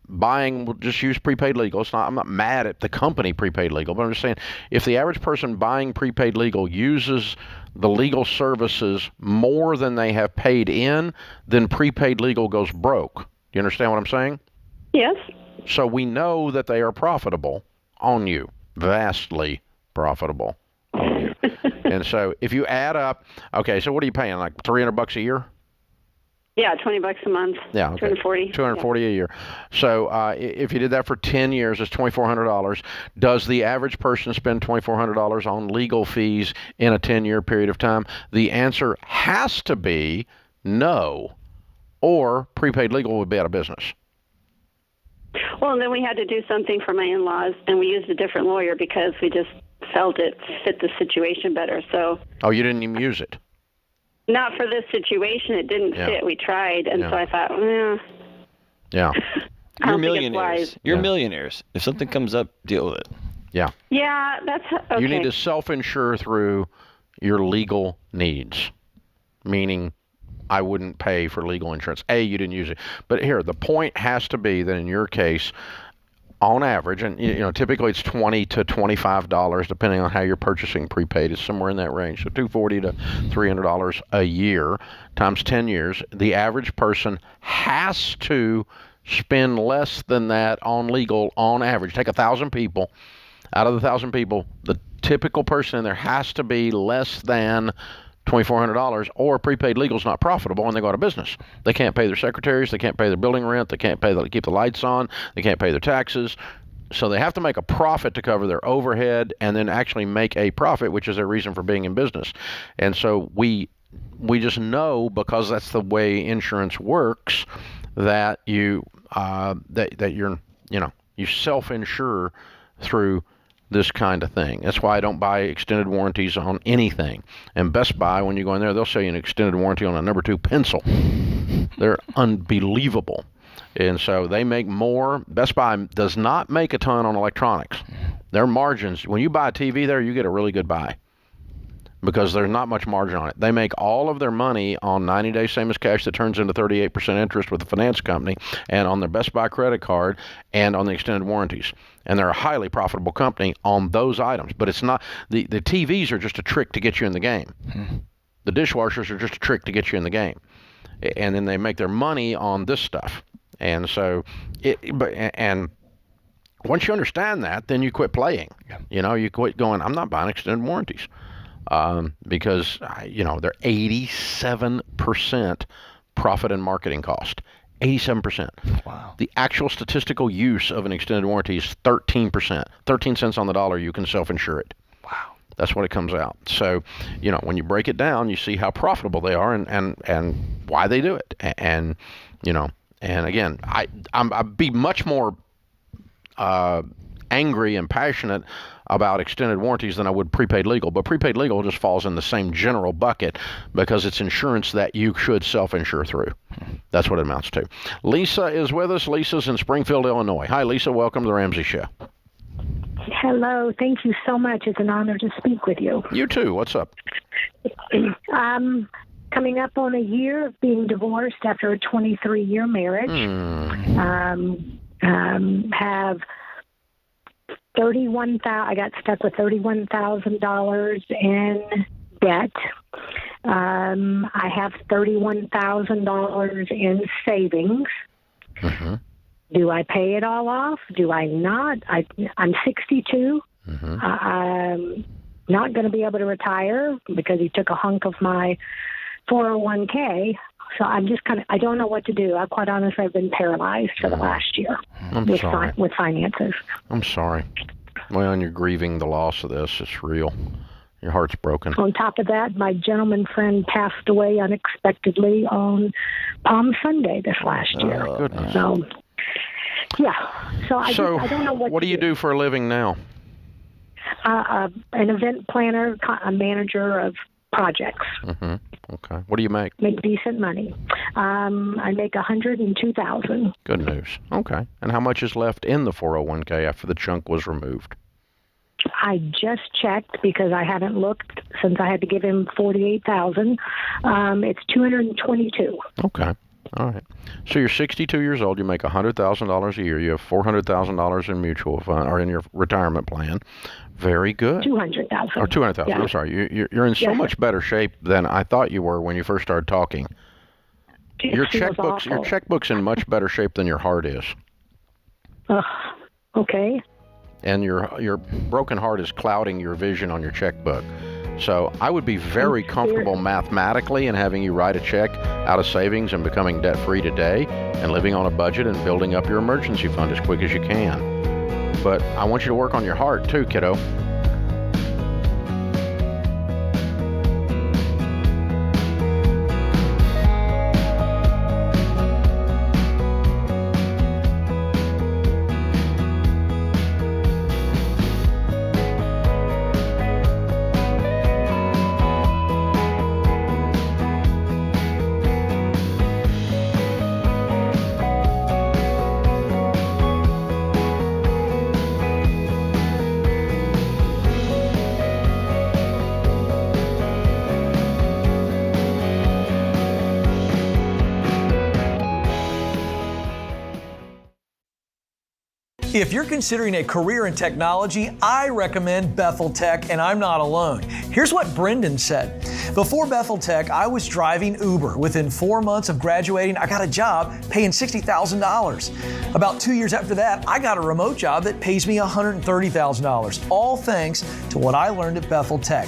buying, we'll just use prepaid legal. I'm not mad at the company prepaid legal, but I'm just saying if the average person buying prepaid legal uses the legal services more than they have paid in, then prepaid legal goes broke. Do you understand what I'm saying? Yes. So we know that they are profitable on you, vastly profitable on you. And so if you add up, okay, so what are you paying, like $300 a year? Yeah, $20 a month. Yeah, okay. $240 a year. So if you did that for 10 years, it's $2,400. Does the average person spend $2,400 on legal fees in a 10-year period of time? The answer has to be no, or prepaid legal would be out of business. Well, and then we had to do something for my in-laws, and we used a different lawyer because we just felt it fit the situation better. So. Oh, you didn't even use it? Not for this situation. It didn't fit. We tried, and so I thought, Yeah. You're millionaires. You're millionaires. If something comes up, deal with it. Yeah. Yeah, that's okay. You need to self-insure through your legal needs, meaning I wouldn't pay for legal insurance. You didn't use it. But here, the point has to be that in your case, on average, and typically it's $20 to $25, depending on how you're purchasing prepaid. It's somewhere in that range. So $240 to $300 a year times 10 years. The average person has to spend less than that on legal on average. Take 1,000 people. Out of the 1,000 people, the typical person in there has to be less than $2,400, or prepaid legal is not profitable and they go out of business. They can't pay their secretaries, they can't pay their building rent, they can't keep the lights on, they can't pay their taxes. So they have to make a profit to cover their overhead and then actually make a profit, which is their reason for being in business. And so we just know, because that's the way insurance works, that you you self-insure through this kind of thing. That's why I don't buy extended warranties on anything. And Best Buy, when you go in there, they'll sell you an extended warranty on a number 2 pencil. They're unbelievable. And so they make more. Best Buy does not make a ton on electronics. Their margins, when you buy a TV there, you get a really good buy because there's not much margin on it. They make all of their money on 90-day same-as cash that turns into 38% interest with the finance company, and on their Best Buy credit card, and on the extended warranties. And they're a highly profitable company on those items. But it's not, the TVs are just a trick to get you in the game. The dishwashers are just a trick to get you in the game. And then they make their money on this stuff. And so, and once you understand that, then you quit playing. You quit going, I'm not buying extended warranties. Because, they're 87% profit and marketing cost. 87%. Wow. The actual statistical use of an extended warranty is 13%. 13 cents on the dollar, you can self-insure it. Wow. That's what it comes out. So, when you break it down, you see how profitable they are and why they do it. And again, I'd be much more angry and passionate about extended warranties than I would prepaid legal. But prepaid legal just falls in the same general bucket because it's insurance that you should self-insure through. That's what it amounts to. Lisa is with us. Lisa's in Springfield, Illinois. Hi, Lisa. Welcome to the Ramsey Show. Hello. Thank you so much. It's an honor to speak with you. You too. What's up? Coming up on a year of being divorced after a 23-year marriage. Have I got stuck with $31,000 in debt. I have $31,000 in savings. Mm-hmm. Do I pay it all off? Do I not? I'm 62. Mm-hmm. I'm not going to be able to retire because he took a hunk of my 401k. So I'm just I don't know what to do. Quite honestly, I've been paralyzed for the last year with finances. I'm sorry. Well, and you're grieving the loss of this. It's real. Your heart's broken. On top of that, my gentleman friend passed away unexpectedly on Palm Sunday this last year. Goodness. So, yeah. So I don't know what do you do for a living now? An event planner, a manager of projects. Mm-hmm. Okay. What do you make? Make decent money. I make $102,000. Good news. Okay. And how much is left in the 401k after the chunk was removed? I just checked because I haven't looked since I had to give him $48,000. It's $222. Okay. All right. So you're 62 years old. You make $100,000 a year. You have $400,000 in mutual fund or in your retirement plan. Very good. $200,000. Or $200,000. Yeah. I'm sorry. You're in so much better shape than I thought you were when you first started talking. Your checkbook's in much better shape than your heart is. Okay. And your broken heart is clouding your vision on your checkbook. So I would be very comfortable mathematically in having you write a check out of savings and becoming debt-free today and living on a budget and building up your emergency fund as quick as you can. But I want you to work on your heart too, kiddo. If you're considering a career in technology, I recommend Bethel Tech, and I'm not alone. Here's what Brendan said. Before Bethel Tech, I was driving Uber. Within 4 months of graduating, I got a job paying $60,000. About 2 years after that, I got a remote job that pays me $130,000, all thanks to what I learned at Bethel Tech.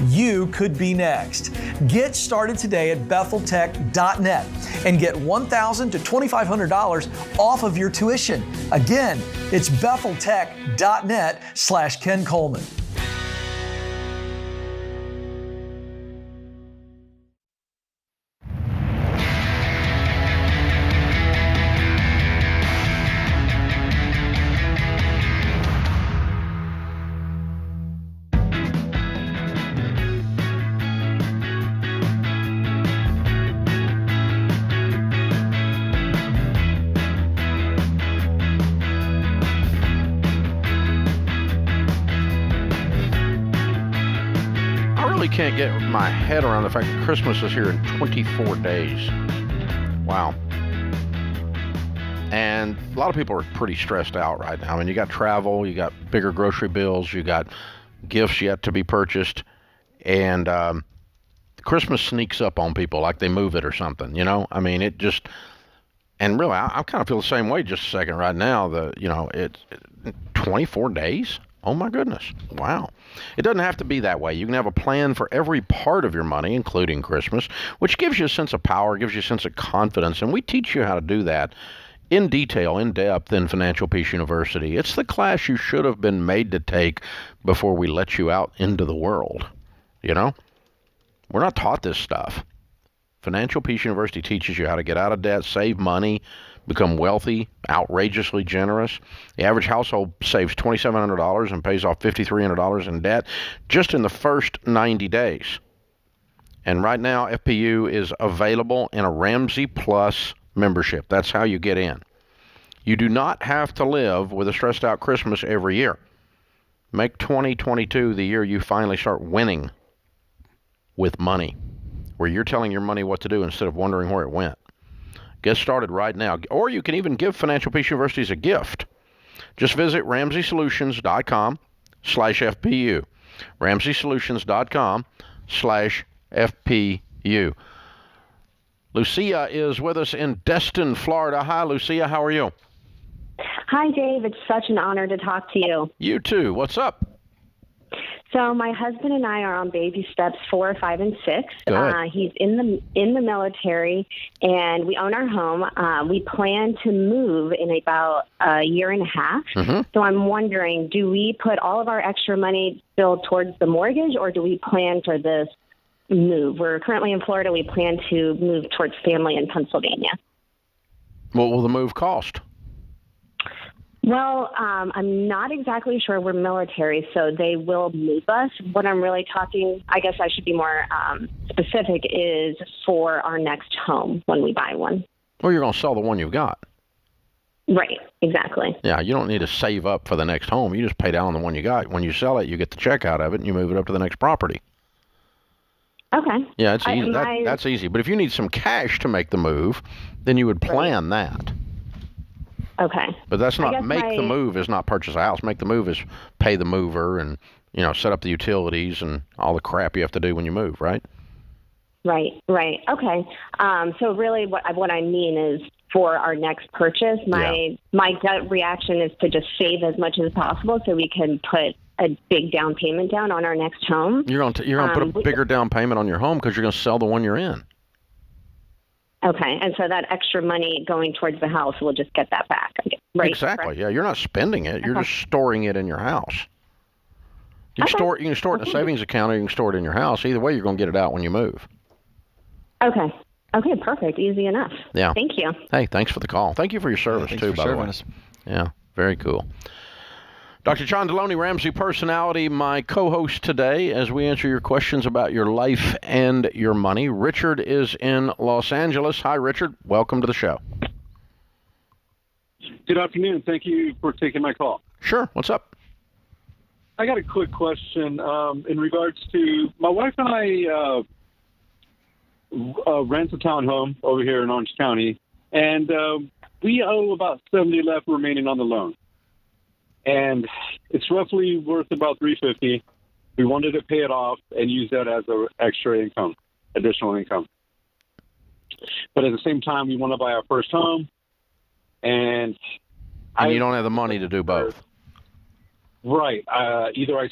You could be next. Get started today at BethelTech.net and get $1,000 to $2,500 off of your tuition. Again, it's BethelTech.net/Ken Coleman. Can't get my head around the fact that Christmas is here in 24 days. Wow. And a lot of people are pretty stressed out right now. I mean, you got travel, you got bigger grocery bills, you got gifts yet to be purchased, and Christmas sneaks up on people like they move it or something, you know? I mean, it just, and really, I kind of feel the same way just a second right now. It's 24 days? Oh my goodness. Wow. It doesn't have to be that way. You can have a plan for every part of your money, including Christmas, which gives you a sense of power, gives you a sense of confidence. And we teach you how to do that in detail, in depth in Financial Peace University. It's the class you should have been made to take before we let you out into the world. You know, we're not taught this stuff. Financial Peace University teaches you how to get out of debt, save money, become wealthy, outrageously generous. The average household saves $2,700 and pays off $5,300 in debt just in the first 90 days. And right now, FPU is available in a Ramsey Plus membership. That's how you get in. You do not have to live with a stressed out Christmas every year. Make 2022 the year you finally start winning with money, where you're telling your money what to do instead of wondering where it went. Get started right now. Or you can even give Financial Peace University a gift. Just visit RamseySolutions.com/FPU. RamseySolutions.com/FPU. Lucia is with us in Destin, Florida. Hi, Lucia. How are you? Hi, Dave. It's such an honor to talk to you. You too. What's up? So my husband and I are on baby steps 4, 5, and 6. Good. He's in the military, and we own our home. We plan to move in about a year and a half. Mm-hmm. So I'm wondering, do we put all of our extra money still towards the mortgage, or do we plan for this move? We're currently in Florida. We plan to move towards family in Pennsylvania. What will the move cost? Well, I'm not exactly sure. We're military, so they will move us. What I'm really talking, I guess I should be more specific, is for our next home when we buy one. Well, you're going to sell the one you've got. Right, exactly. Yeah, you don't need to save up for the next home. You just pay down on the one you got. When you sell it, you get the check out of it, and you move it up to the next property. Okay. Yeah, it's easy. That's easy. But if you need some cash to make the move, then you would plan that. Okay. But that's not the move is not purchase a house. Make the move is pay the mover and, set up the utilities and all the crap you have to do when you move, right? Right. Okay. So really what I mean is for our next purchase, my gut reaction is to just save as much as possible so we can put a big down payment down on our next home. You're going to put a bigger down payment on your home because you're going to sell the one you're in. Okay, and so that extra money going towards the house, we'll just get that back, right? Exactly. Correct? Yeah, you're not spending it. You're just storing it in your house. You can store it in a savings account, or you can store it in your house. Either way, you're going to get it out when you move. Okay, perfect. Easy enough. Yeah. Thank you. Hey, thanks for the call. Thank you for your service, too, by the way. Yeah, very cool. Dr. John Deloney, Ramsey personality, my co-host today as we answer your questions about your life and your money. Richard is in Los Angeles. Hi, Richard. Welcome to the show. Good afternoon. Thank you for taking my call. Sure. What's up? I got a quick question in regards to my wife and I rent a townhome over here in Orange County, and we owe about $70 left remaining on the loan. And it's roughly worth about $350. We wanted to pay it off and use that as an extra income, additional income. But at the same time, we want to buy our first home, and you don't have the money to do both. Right. Either I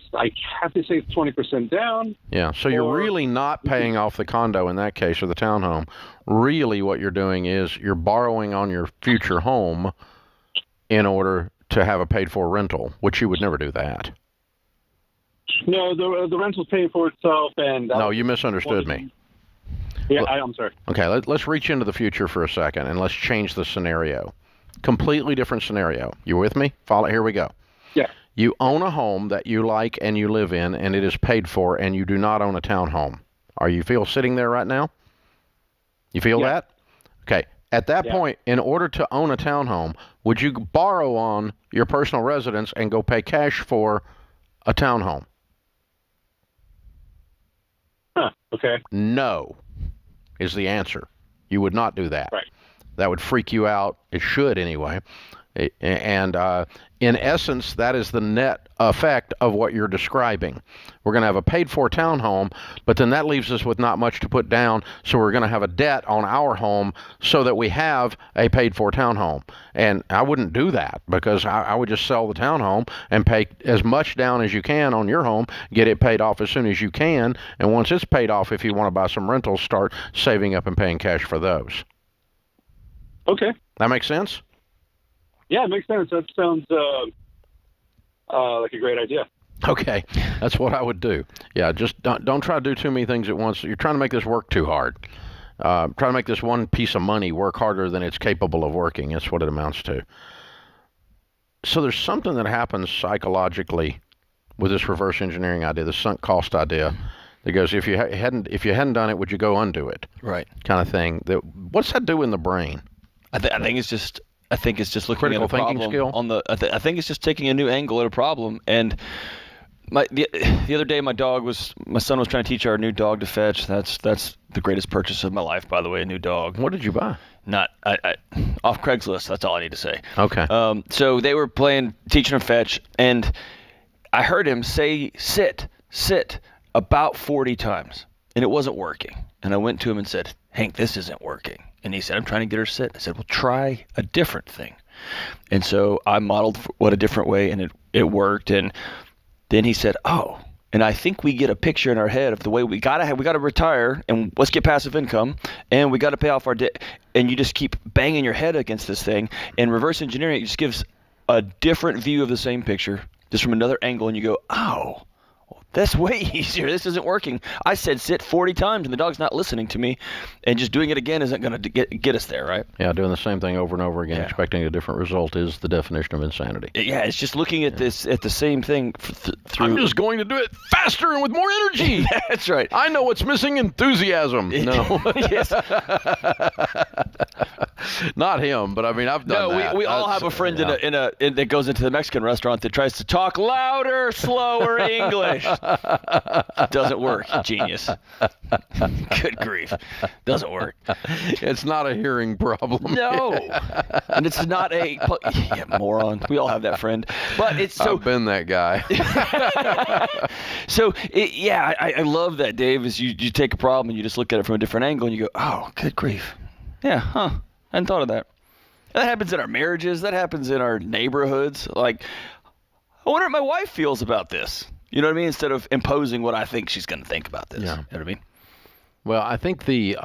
have to save 20% down. Yeah. So you're really not paying off the condo in that case or the townhome. Really, what you're doing is you're borrowing on your future home in order to have a paid-for rental, which you would never do that. No, the rental's paying for itself, and no, you misunderstood me. Yeah, I'm sorry. Okay, let's reach into the future for a second, and let's change the scenario. Completely different scenario. You with me? Follow. Here we go. Yeah. You own a home that you like and you live in, and it is paid for, and you do not own a townhome. Are you sitting there right now? You feel that? Okay. At that point, in order to own a townhome, would you borrow on your personal residence and go pay cash for a townhome? Okay. No, is the answer. You would not do that. Right. That would freak you out. It should anyway. And in essence, that is the net effect of what you're describing. We're going to have a paid-for townhome, but then that leaves us with not much to put down, so we're going to have a debt on our home so that we have a paid-for townhome. And I wouldn't do that because I would just sell the townhome and pay as much down as you can on your home, get it paid off as soon as you can, and once it's paid off, if you want to buy some rentals, start saving up and paying cash for those. Okay. That makes sense? Yeah, it makes sense. That sounds like a great idea. Okay, that's what I would do. Yeah, just don't try to do too many things at once. You're trying to make this work too hard. Try to make this one piece of money work harder than it's capable of working. That's what it amounts to. So there's something that happens psychologically with this reverse engineering idea, the sunk cost idea, that goes, if you hadn't done it, would you go undo it? Right. Kind of thing. What's that do in the brain? I think it's just looking critical at a problem thinking skill. I think it's just taking a new angle at a problem. And the other day, my son was trying to teach our new dog to fetch. That's the greatest purchase of my life, by the way, a new dog. What did you buy? Off Craigslist. That's all I need to say. Okay. So they were teaching him fetch, and I heard him say sit about 40 times, and it wasn't working. And I went to him and said, Hank, this isn't working. And he said, I'm trying to get her to sit. I said, well, try a different thing. And so I modeled what a different way, and it worked. And then he said, oh, and I think we get a picture in our head of the way we gotta retire, and let's get passive income, and we gotta pay off our debt. And you just keep banging your head against this thing. And reverse engineering, it just gives a different view of the same picture, just from another angle, and you go, oh, that's way easier. This isn't working. I said sit 40 times, and the dog's not listening to me, and just doing it again isn't going to get us there, right? Yeah, doing the same thing over and over again, expecting a different result is the definition of insanity. Yeah, it's just looking at this at the same thing through. I'm just going to do it faster and with more energy. That's right. I know what's missing: enthusiasm. No. Yes. Not him, but I mean, I've done that. No, we all have a friend that goes into the Mexican restaurant that tries to talk louder, slower English. Doesn't work. Genius. Good grief. Doesn't work. It's not a hearing problem. No. And it's not moron. We all have that friend. But it's so. I've been that guy. So, I love that, Dave, is you take a problem and you just look at it from a different angle and you go, oh, good grief. Yeah, I hadn't thought of that. That happens in our marriages. That happens in our neighborhoods. Like, I wonder what my wife feels about this. You know what I mean? Instead of imposing what I think she's going to think about this. Yeah. You know what I mean? Well, I think the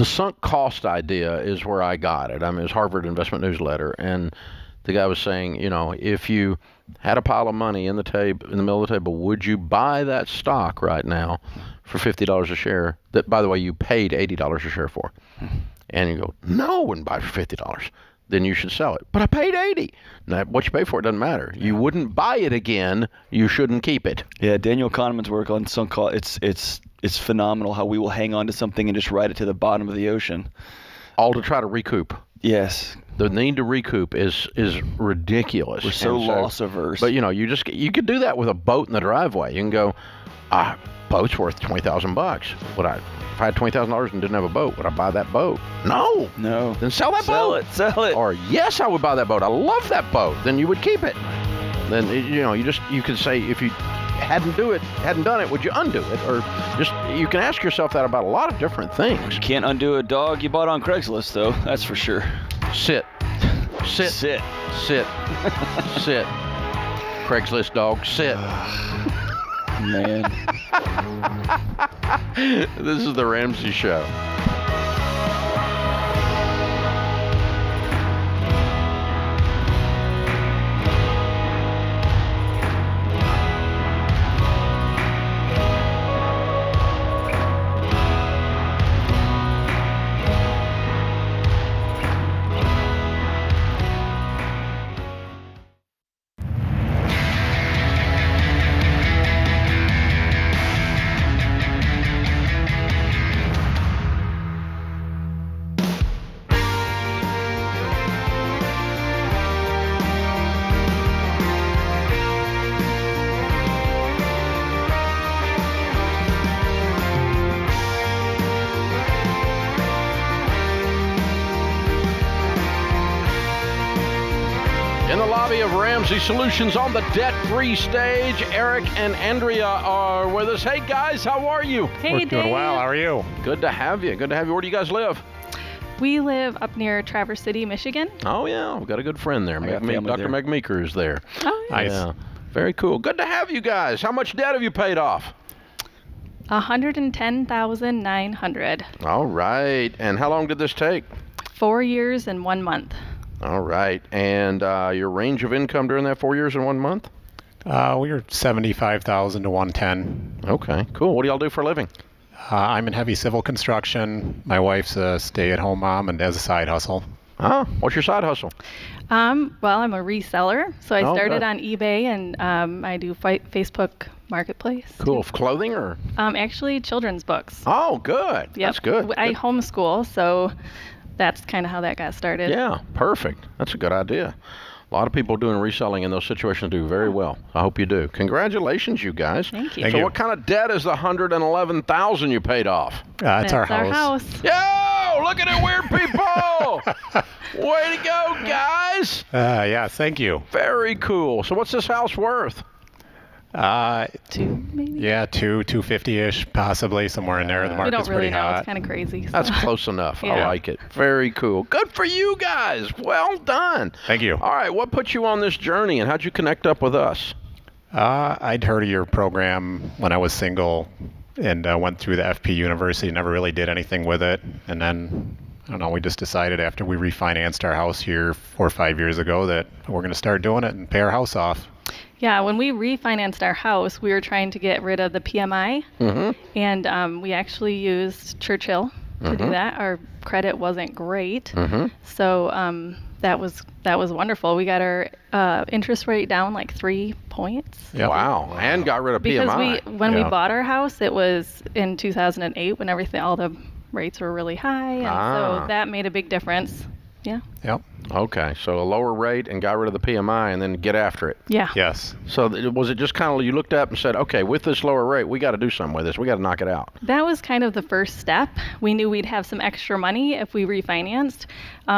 sunk cost idea is where I got it. I mean, it was Harvard Investment Newsletter, and the guy was saying, if you had a pile of money in the middle of the table, would you buy that stock right now for $50 a share that, by the way, you paid $80 a share for? And you go, no, I wouldn't buy it for $50. Then you should sell it. But I paid $80. Now, what you pay for it doesn't matter. You wouldn't buy it again. You shouldn't keep it. Yeah, Daniel Kahneman's work on sunk cost, it's phenomenal how we will hang on to something and just ride it to the bottom of the ocean. All to try to recoup. Yes. The need to recoup is ridiculous. We're so loss averse. But you could do that with a boat in the driveway. You can go, boat's worth $20,000. If I had $20,000 and didn't have a boat, would I buy that boat? No. Then sell that boat. Sell it. Or yes, I would buy that boat. I love that boat. Then you would keep it. Then you could say, if you hadn't done it, would you undo it? Or you can ask yourself that about a lot of different things. You can't undo a dog you bought on Craigslist, though. That's for sure. Sit. Craigslist dog, sit. Man. This is the Ramsey Show. Of Ramsey Solutions on the debt-free stage. Eric and Andrea are with us. Hey guys, how are you? Hey, We're Dave. doing well. How are you? Good to have you. Where do you guys live? We live up near Traverse City, Michigan. Oh yeah, we've got a good friend there. Dr. Meg Meeker is there. Oh, yeah. Nice. Yeah. Very cool. Good to have you guys. How much debt have you paid off? $110,900. All right. And how long did this take? 4 years and 1 month. All right. And your range of income during that 4 years and 1 month? We were 75,000 to 110. Okay, cool. What do y'all do for a living? I'm in heavy civil construction. My wife's a stay-at-home mom and has a side hustle. Oh, what's your side hustle? Well, I'm a reseller, so I started good. on eBay, and I do Facebook Marketplace. Cool. Clothing or? Actually, children's books. Oh, good. Yep. That's good. I homeschool, so that's kind of how that got started. Yeah, perfect. That's a good idea. A lot of people doing reselling in those situations do very well. I hope you do. Congratulations, you guys. Thank you. Thank So you. what kind of debt is the $111,000 you paid off? It's our That's house. Yo, look at it, weird people. Way to go, guys. Yeah, thank you. Very cool. So what's this house worth? Two, maybe? Yeah, 250-ish, possibly, somewhere in there. The We market's don't really pretty know. hot. It's kind of crazy. So. That's close enough. I Yeah. like it. Very cool. Good for you guys. Well done. Thank you. All right, what put you on this journey and how'd you connect up with us? I'd heard of your program when I was single and went through the FP University, never really did anything with it. And then, I don't know, we just decided after we refinanced our house here 4 or 5 years ago that we're going to start doing it and pay our house off. Yeah, when we refinanced our house, we were trying to get rid of the PMI, and we actually used Churchill to do that. Our credit wasn't great, so that was wonderful. We got our interest rate down like 3 points. Yep. Wow. And got rid of Because PMI. when we bought our house, it was in 2008 when all the rates were really high, and so that made a big difference. Yeah. Yep. Okay, so a lower rate and got rid of the PMI and then get after it. Yeah. Yes. So was it just kind of you looked up and said, okay, with this lower rate, we got to do something with this. We got to knock it out. That was kind of the first step. We knew we'd have some extra money if we refinanced.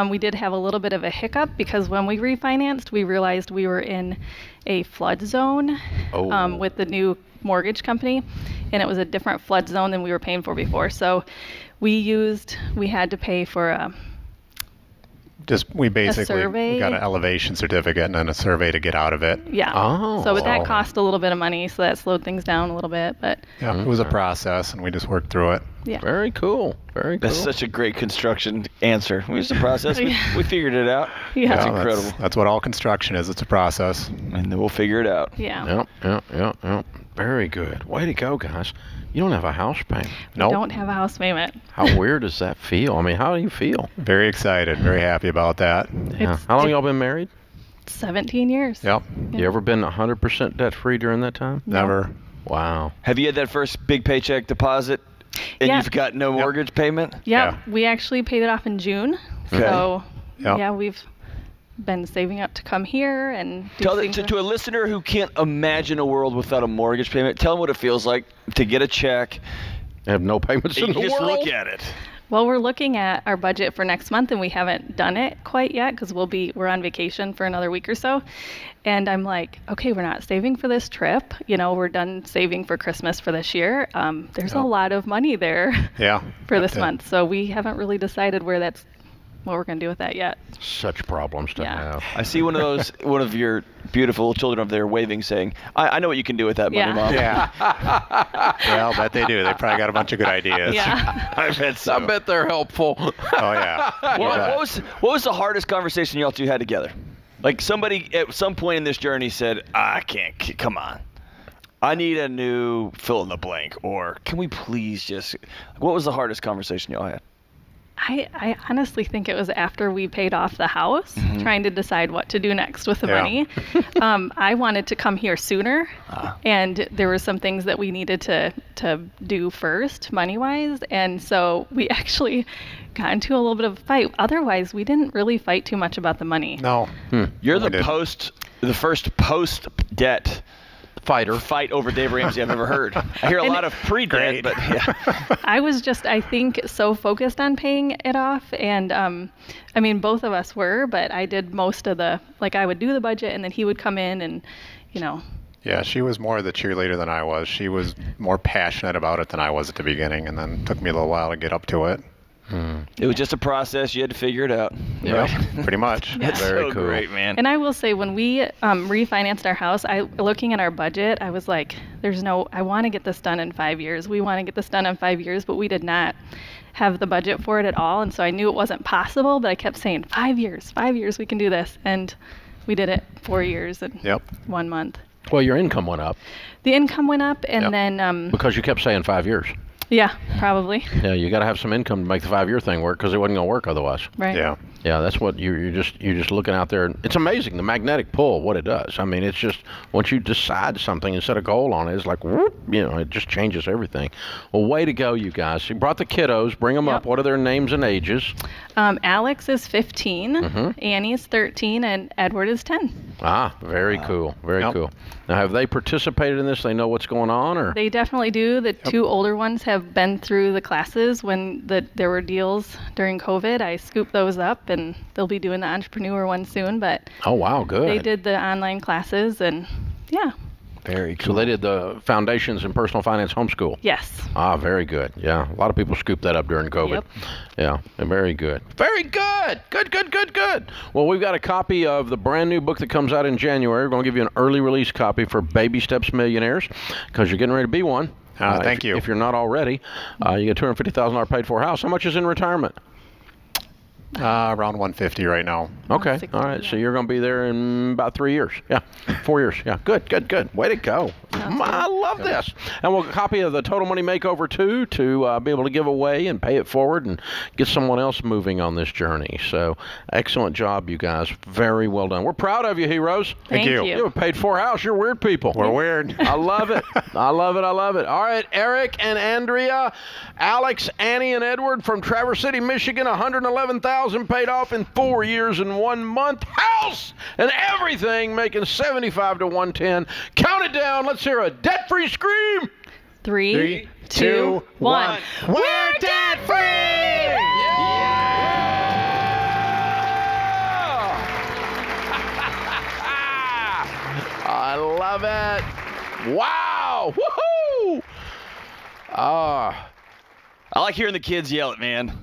We did have a little bit of a hiccup because when we refinanced, we realized we were in a flood zone with the new mortgage company, and it was a different flood zone than we were paying for before. So we had to pay for We basically survey? got an elevation certificate and then a survey to get out of it. Yeah. But that cost a little bit of money, so that slowed things down a little bit. But Yeah, it was a process, and we just worked through it. Yeah. Very cool. Very cool. That's such a great construction answer. We used the process. We figured it out. Yeah. That's Well, incredible. That's what all construction is. It's a process. And then we'll figure it out. Yeah. Yep. Very good. Way to go, guys. You don't have a house payment. We don't have a house payment. How weird does that feel? I mean, how do you feel? Very excited. Very happy about that. Yeah. How long y'all been married? 17 years. Yep. You ever been 100% debt free during that time? Never. Wow. Have you had that first big paycheck deposit and Yeah. you've got no mortgage payment? Yep. We actually paid it off in June. Okay. So, Yep. yeah, we've been saving up to come here and do Tell things to a listener who can't imagine a world without a mortgage payment, tell them what it feels like to get a check. Have no payments in You the just world. look at it. Well, we're looking at our budget for next month, and we haven't done it quite yet because we're on vacation for another week or so. And I'm like, okay, we're not saving for this trip. We're done saving for Christmas for this year. There's a lot of money there for this month. So we haven't really decided what we're going to do with that yet. Such problems to have. I see one of your beautiful children over there waving, saying, I know what you can do with that money, Mom. Yeah. Yeah, I'll bet they do. They probably got a bunch of good ideas. Yeah. I bet so. I bet they're helpful. Oh, yeah. What was the hardest conversation y'all two had together? Like somebody at some point in this journey said, I can't, come on. I need a new fill in the blank, or can we please what was the hardest conversation y'all had? I honestly think it was after we paid off the house, trying to decide what to do next with the money. I wanted to come here sooner, and there were some things that we needed to do first, money-wise, and so we actually got into a little bit of a fight. Otherwise, we didn't really fight too much about the money. No. You're the first post-debt fight over Dave Ramsey I've ever heard. I hear a lot of pre-debt, but yeah. I was just, I think, so focused on paying it off, and I mean, both of us were, but I did most of I would do the budget, and then he would come in and, Yeah, she was more the cheerleader than I was. She was more passionate about it than I was at the beginning, and then it took me a little while to get up to it. It was just a process. You had to figure it out. Yeah, right? pretty much. That's Very so cool. great, man. And I will say, when we refinanced our house, looking at our budget, I was like, I want to get this done in 5 years. We want to get this done in 5 years, but we did not have the budget for it at all. And so I knew it wasn't possible, but I kept saying, 5 years, we can do this. And we did it 4 years and 1 month. Well, your income went up. The income went up, and then because you kept saying 5 years. Yeah, probably. Yeah, you got to have some income to make the 5-year thing work because it wasn't going to work otherwise. Right. Yeah, that's what you're just looking out there. It's amazing the magnetic pull, what it does. I mean, it's just once you decide something and set a goal on it, it's like whoop, it just changes everything. Well, way to go, you guys! You brought the kiddos. Bring them up. What are their names and ages? Alex is 15, Annie's 13, and Edward is 10. Ah, very cool. Very cool. Now, have they participated in this? They know what's going on, or? They definitely do. The two older ones have been through the classes when there were deals during COVID. I scooped those up, and they'll be doing the entrepreneur one soon. But oh wow, good. They did the online classes, and yeah. Very cool. So they did the Foundations in Personal Finance Homeschool? Yes. Ah, very good. Yeah, a lot of people scooped that up during COVID. Yep. Yeah, very good. Very good. Good. Well, we've got a copy of the brand new book that comes out in January. We're going to give you an early release copy for Baby Steps Millionaires because you're getting ready to be one. Thank you. If you're not already, you get a $250,000 paid for house. How much is in retirement? Around 150 right now. Okay. All right. So you're going to be there in about 3 years. Yeah. 4 years. Yeah. Good. Way to go. I love this. And we'll copy of the Total Money Makeover 2 to be able to give away and pay it forward and get someone else moving on this journey. So excellent job, you guys. Very well done. We're proud of you, heroes. Thank you. You have paid for house. You're weird people. We're weird. I love it. I love it. All right. Eric and Andrea, Alex, Annie, and Edward from Traverse City, Michigan, $111,000 paid off in 4 years and 1 month. House and everything making $75 to $110. Count it down. Let's hear a debt-free scream. 3, 2, 1. We're debt-free! I love it. Wow. Woohoo! I like hearing the kids yell it, man.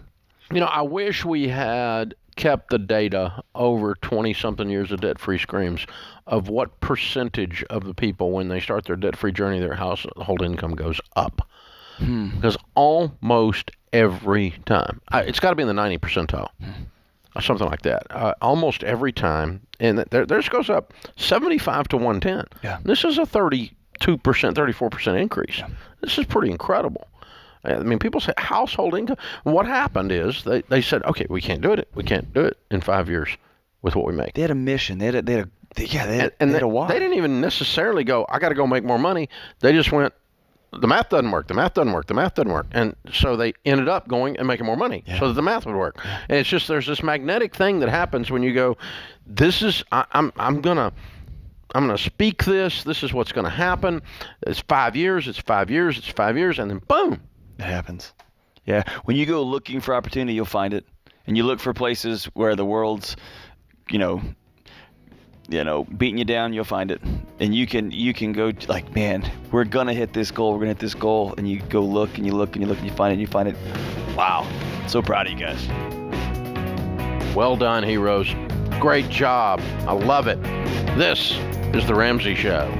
I wish we had kept the data over 20-something years of debt-free screams of what percentage of the people, when they start their debt-free journey, their household income goes up. Because almost every time, it's got to be in the 90th percentile, something like that. Almost every time, and theirs goes up 75 to 110. Yeah. This is a 32%, 34% increase. Yeah. This is pretty incredible. I mean, people say household income. What happened is they said, okay, we can't do it. We can't do it in 5 years with what we make. They had a mission. They had a why. They didn't even necessarily go, I got to go make more money. They just went, the math doesn't work. And so they ended up going and making more money so that the math would work. And it's just, there's this magnetic thing that happens when you go, I'm going to speak this. This is what's going to happen. It's 5 years. And then boom. It happens. Yeah. When you go looking for opportunity, you'll find it. And you look for places where the world's, beating you down, you'll find it. And you can go like, man, we're going to hit this goal. And you go look and you look and you look and you find it. Wow. So proud of you guys. Well done, heroes. Great job. I love it. This is The Ramsey Show.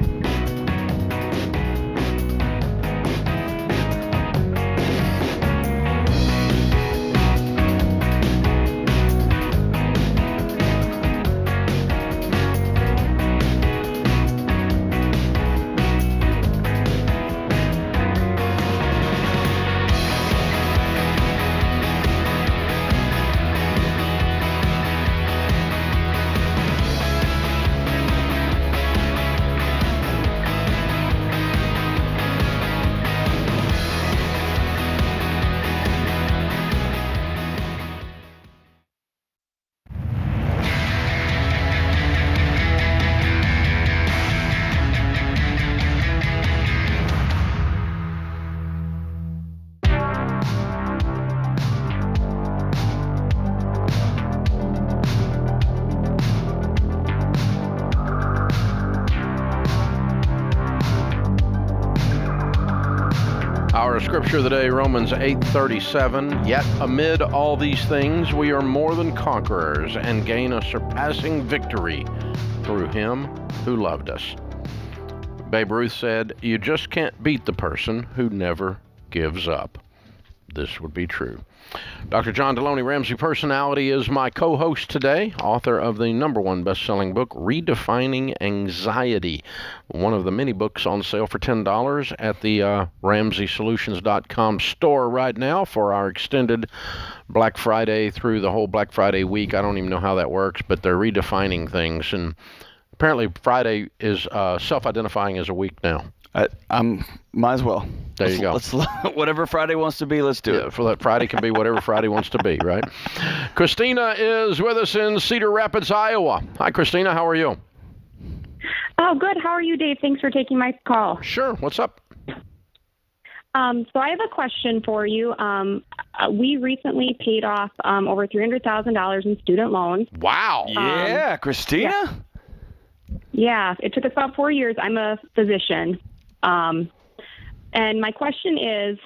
Our scripture of the day, Romans 8:37. Yet amid all these things, we are more than conquerors and gain a surpassing victory through him who loved us. Babe Ruth said, you just can't beat the person who never gives up. this would be true. Dr. John Deloney, Ramsey Personality, is my co-host today, author of the #1 best-selling book, Redefining Anxiety, one of the many books on sale for $10 at the RamseySolutions.com store right now for our extended Black Friday through the whole Black Friday week. I don't even know how that works, but they're redefining things, and apparently Friday is self-identifying as a week now. Might as well. There you go. Whatever Friday wants to be, let's do it. For that Friday can be whatever Friday wants to be, right? Christina is with us in Cedar Rapids, Iowa. Hi, Christina. How are you? Oh, good. How are you, Dave? Thanks for taking my call. Sure. What's up? So I have a question for you. We recently paid off over $300,000 in student loans. Wow. Yeah, Christina? Yeah, it took us about 4 years. I'm a physician. And my question is,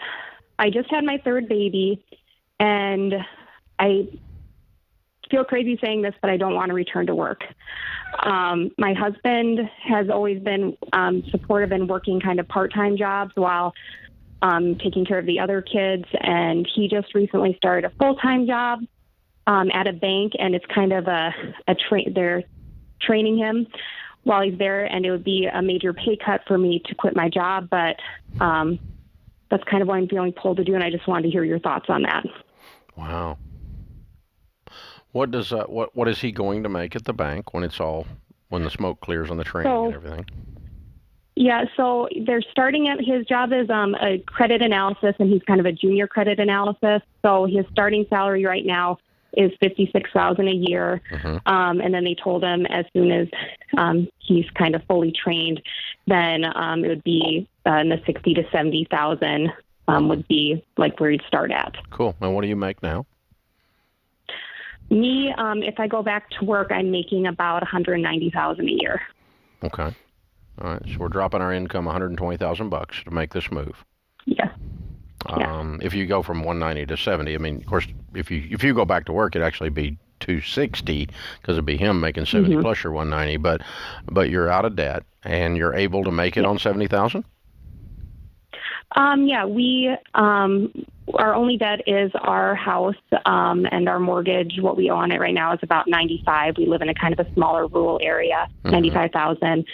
I just had my third baby, and I feel crazy saying this, but I don't want to return to work. My husband has always been supportive and working kind of part-time jobs while taking care of the other kids, and he just recently started a full-time job at a bank, and it's kind of they're training him while he's there, and it would be a major pay cut for me to quit my job, but that's kind of what I'm feeling pulled to do, and I just wanted to hear your thoughts on that. Wow. What does what is he going to make at the bank when the smoke clears on the training and everything? Yeah, so they're starting at his job is a credit analysis, and he's kind of a junior credit analysis. So his starting salary right now is $56,000 a year, and then they told him as soon as he's kind of fully trained, then it would be in the $60,000 to $70,000 would be like where he'd start at. Cool. And what do you make now? Me, if I go back to work, I'm making about $190,000 a year. Okay. All right. So we're dropping our income $120,000 to make this move. Yeah. If you go from 190 to 70, I mean, of course, if you go back to work, it'd actually be 260 because it'd be him making 70 plus your 190. But you're out of debt and you're able to make it on 70,000. Yeah, we our only debt is our house and our mortgage. What we owe on it right now is about 95. We live in a kind of a smaller rural area, 95,000.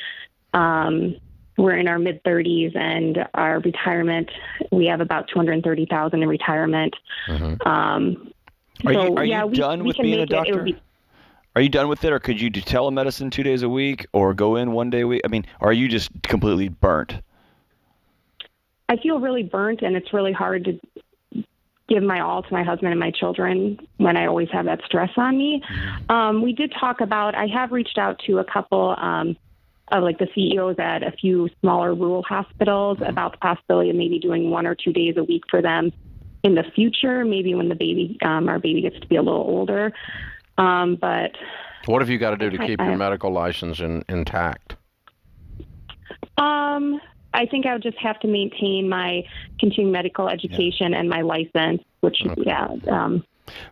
We're in our mid-30s, and our retirement, we have about $230,000 in retirement. Are you done with being a doctor? Are you done with it, or could you do telemedicine 2 days a week, or go in 1 day a week? I mean, are you just completely burnt? I feel really burnt, and it's really hard to give my all to my husband and my children when I always have that stress on me. We did talk about, I have reached out to a couple of like the CEOs at a few smaller rural hospitals about the possibility of maybe doing 1 or 2 days a week for them in the future, maybe when the our baby gets to be a little older. But what have you got to do to keep your medical license intact? I think I would just have to maintain my continuing medical education and my license, which,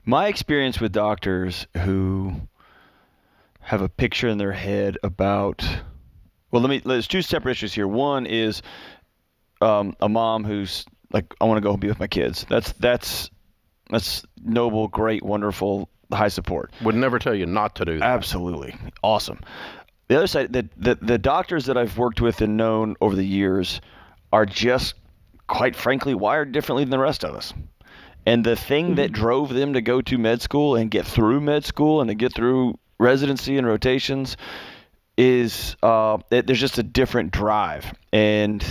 my experience with doctors who have a picture in their head about, there's two separate issues here. One is a mom who's like, I want to go be with my kids. That's noble, great, wonderful, high support. Would never tell you not to do that. Absolutely. Awesome. The other side, the doctors that I've worked with and known over the years are just, quite frankly, wired differently than the rest of us. And the thing that drove them to go to med school and get through med school and to get through residency and rotations is there's just a different drive. And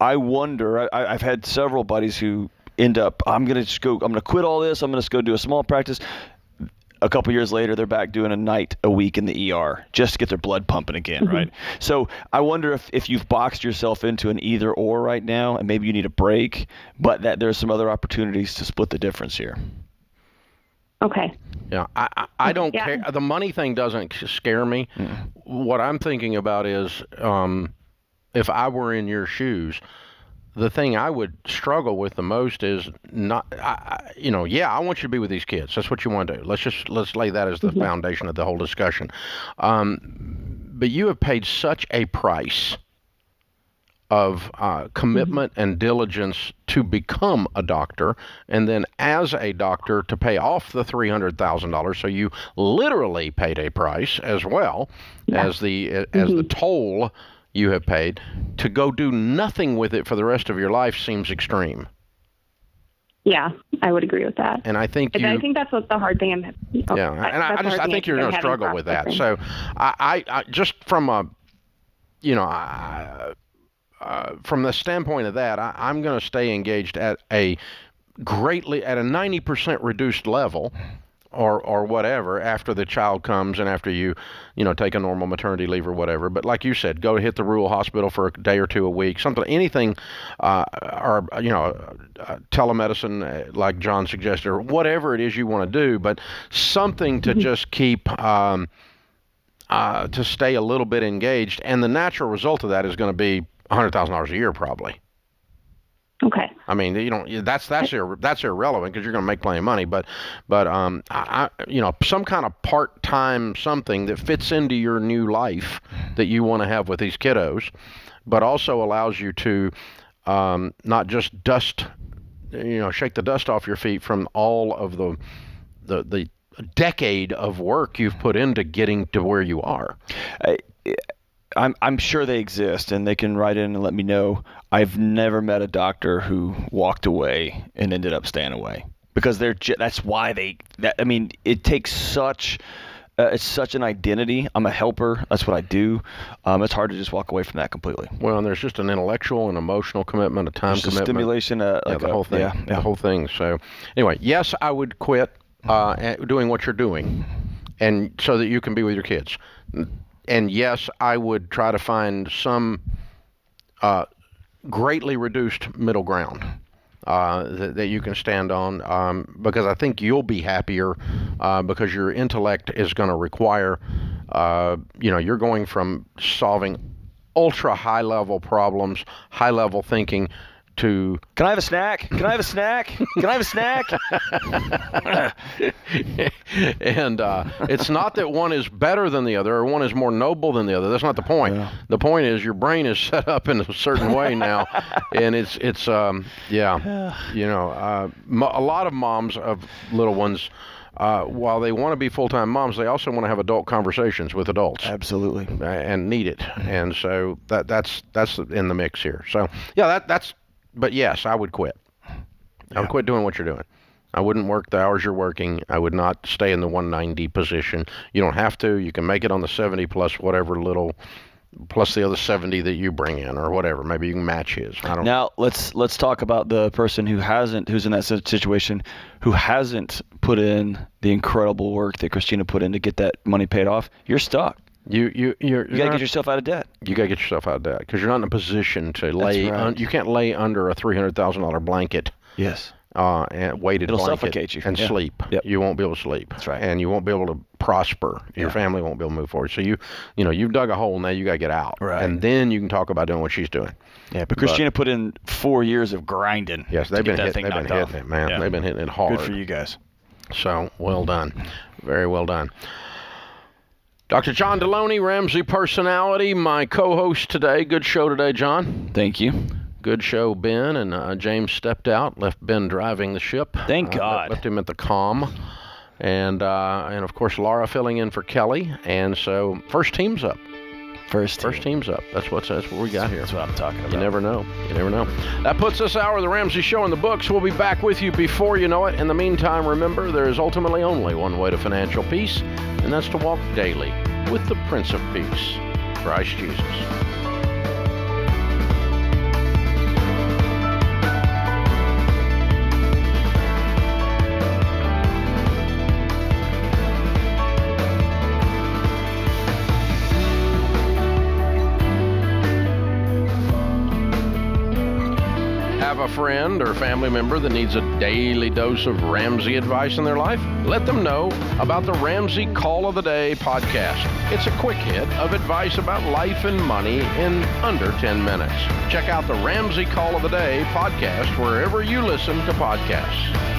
I wonder, I've had several buddies who end up, I'm going to quit all this. I'm going to go do a small practice. A couple years later, they're back doing a night a week in the ER just to get their blood pumping again, right? So I wonder if you've boxed yourself into an either or right now, and maybe you need a break, but that there's some other opportunities to split the difference here. Okay. Yeah, I don't care. The money thing doesn't scare me. What I'm thinking about is if I were in your shoes, the thing I would struggle with the most is not, I want you to be with these kids. That's what you want to do. Let's lay that as the foundation of the whole discussion. But you have paid such a price of commitment and diligence to become a doctor, and then as a doctor to pay off the $300,000. So you literally paid a price as well as the toll you have paid. To go do nothing with it for the rest of your life seems extreme. Yeah, I would agree with that. And I think that's what's the hard thing. I think you're going to struggle with that. So I just from a, from the standpoint of that, I'm going to stay engaged at a 90% reduced level, or whatever, after the child comes and after you take a normal maternity leave or whatever. But like you said, go hit the rural hospital for a day or two a week, anything, or telemedicine like John suggested, or whatever it is you want to do, but something to just keep to stay a little bit engaged. And the natural result of that is going to be $100,000 a year probably. Okay. I mean, that's irrelevant because you're going to make plenty of money. But some kind of part-time something that fits into your new life that you want to have with these kiddos, but also allows you to not just shake the dust off your feet from all of the decade of work you've put into getting to where you are. I'm sure they exist, and they can write in and let me know. I've never met a doctor who walked away and ended up staying away, because that's why it takes such it's such an identity. I'm a helper. That's what I do. It's hard to just walk away from that completely. Well, and there's just an intellectual and emotional commitment, a time commitment, stimulation, the whole thing. Yeah. The whole thing. So, anyway, yes, I would quit doing what you're doing, and so that you can be with your kids. And yes, I would try to find some greatly reduced middle ground that you can stand on, because I think you'll be happier because your intellect is going to require, you're going from solving ultra high level problems, high level thinking, to can I have a snack? Can I have a snack? Can I have a snack? And it's not that one is better than the other or one is more noble than the other. That's not the point. Yeah. The point is your brain is set up in a certain way now, and it's a lot of moms of little ones, while they want to be full-time moms, they also want to have adult conversations with adults. Absolutely. And need it. And so that's in the mix here. So yeah, that's. But yes, I would quit. I would quit doing what you're doing. I wouldn't work the hours you're working. I would not stay in the 190 position. You don't have to. You can make it on the 70 plus whatever little, plus the other 70 that you bring in or whatever. Maybe you can match his. I don't know. Now let's talk about the person who's in that situation, who hasn't put in the incredible work that Christina put in to get that money paid off. You're stuck. You gotta get yourself out of debt. You gotta get yourself out of debt because you're not in a position to lay. Right. You can't lay under a $300,000 blanket. Yes. And weighted It'll blanket suffocate you and sleep. Yep. You won't be able to sleep. That's right. And you won't be able to prosper. Your family won't be able to move forward. So you've dug a hole. Now you gotta get out. Right. And then you can talk about doing what she's doing. Yeah, but Christina put in 4 years of grinding. Yes, they've been hitting it, man. Yeah. They've been hitting it hard. Good for you guys. So well done, very well done. Dr. John Deloney, Ramsey personality, my co-host today. Good show today, John. Thank you. Good show, Ben, and James stepped out, left Ben driving the ship. Thank God. Left him at the comm. And of course, Laura filling in for Kelly. And so, first team's up. First team's up. That's what we got here. That's what I'm talking about. You never know. That puts this hour of the Ramsey Show in the books. We'll be back with you before you know it. In the meantime, remember, there is ultimately only one way to financial peace, and that's to walk daily with the Prince of Peace, Christ Jesus. A friend or family member that needs a daily dose of Ramsey advice in their life? Let them know about the Ramsey Call of the Day podcast. It's a quick hit of advice about life and money in under 10 minutes. Check out the Ramsey Call of the Day podcast wherever you listen to podcasts.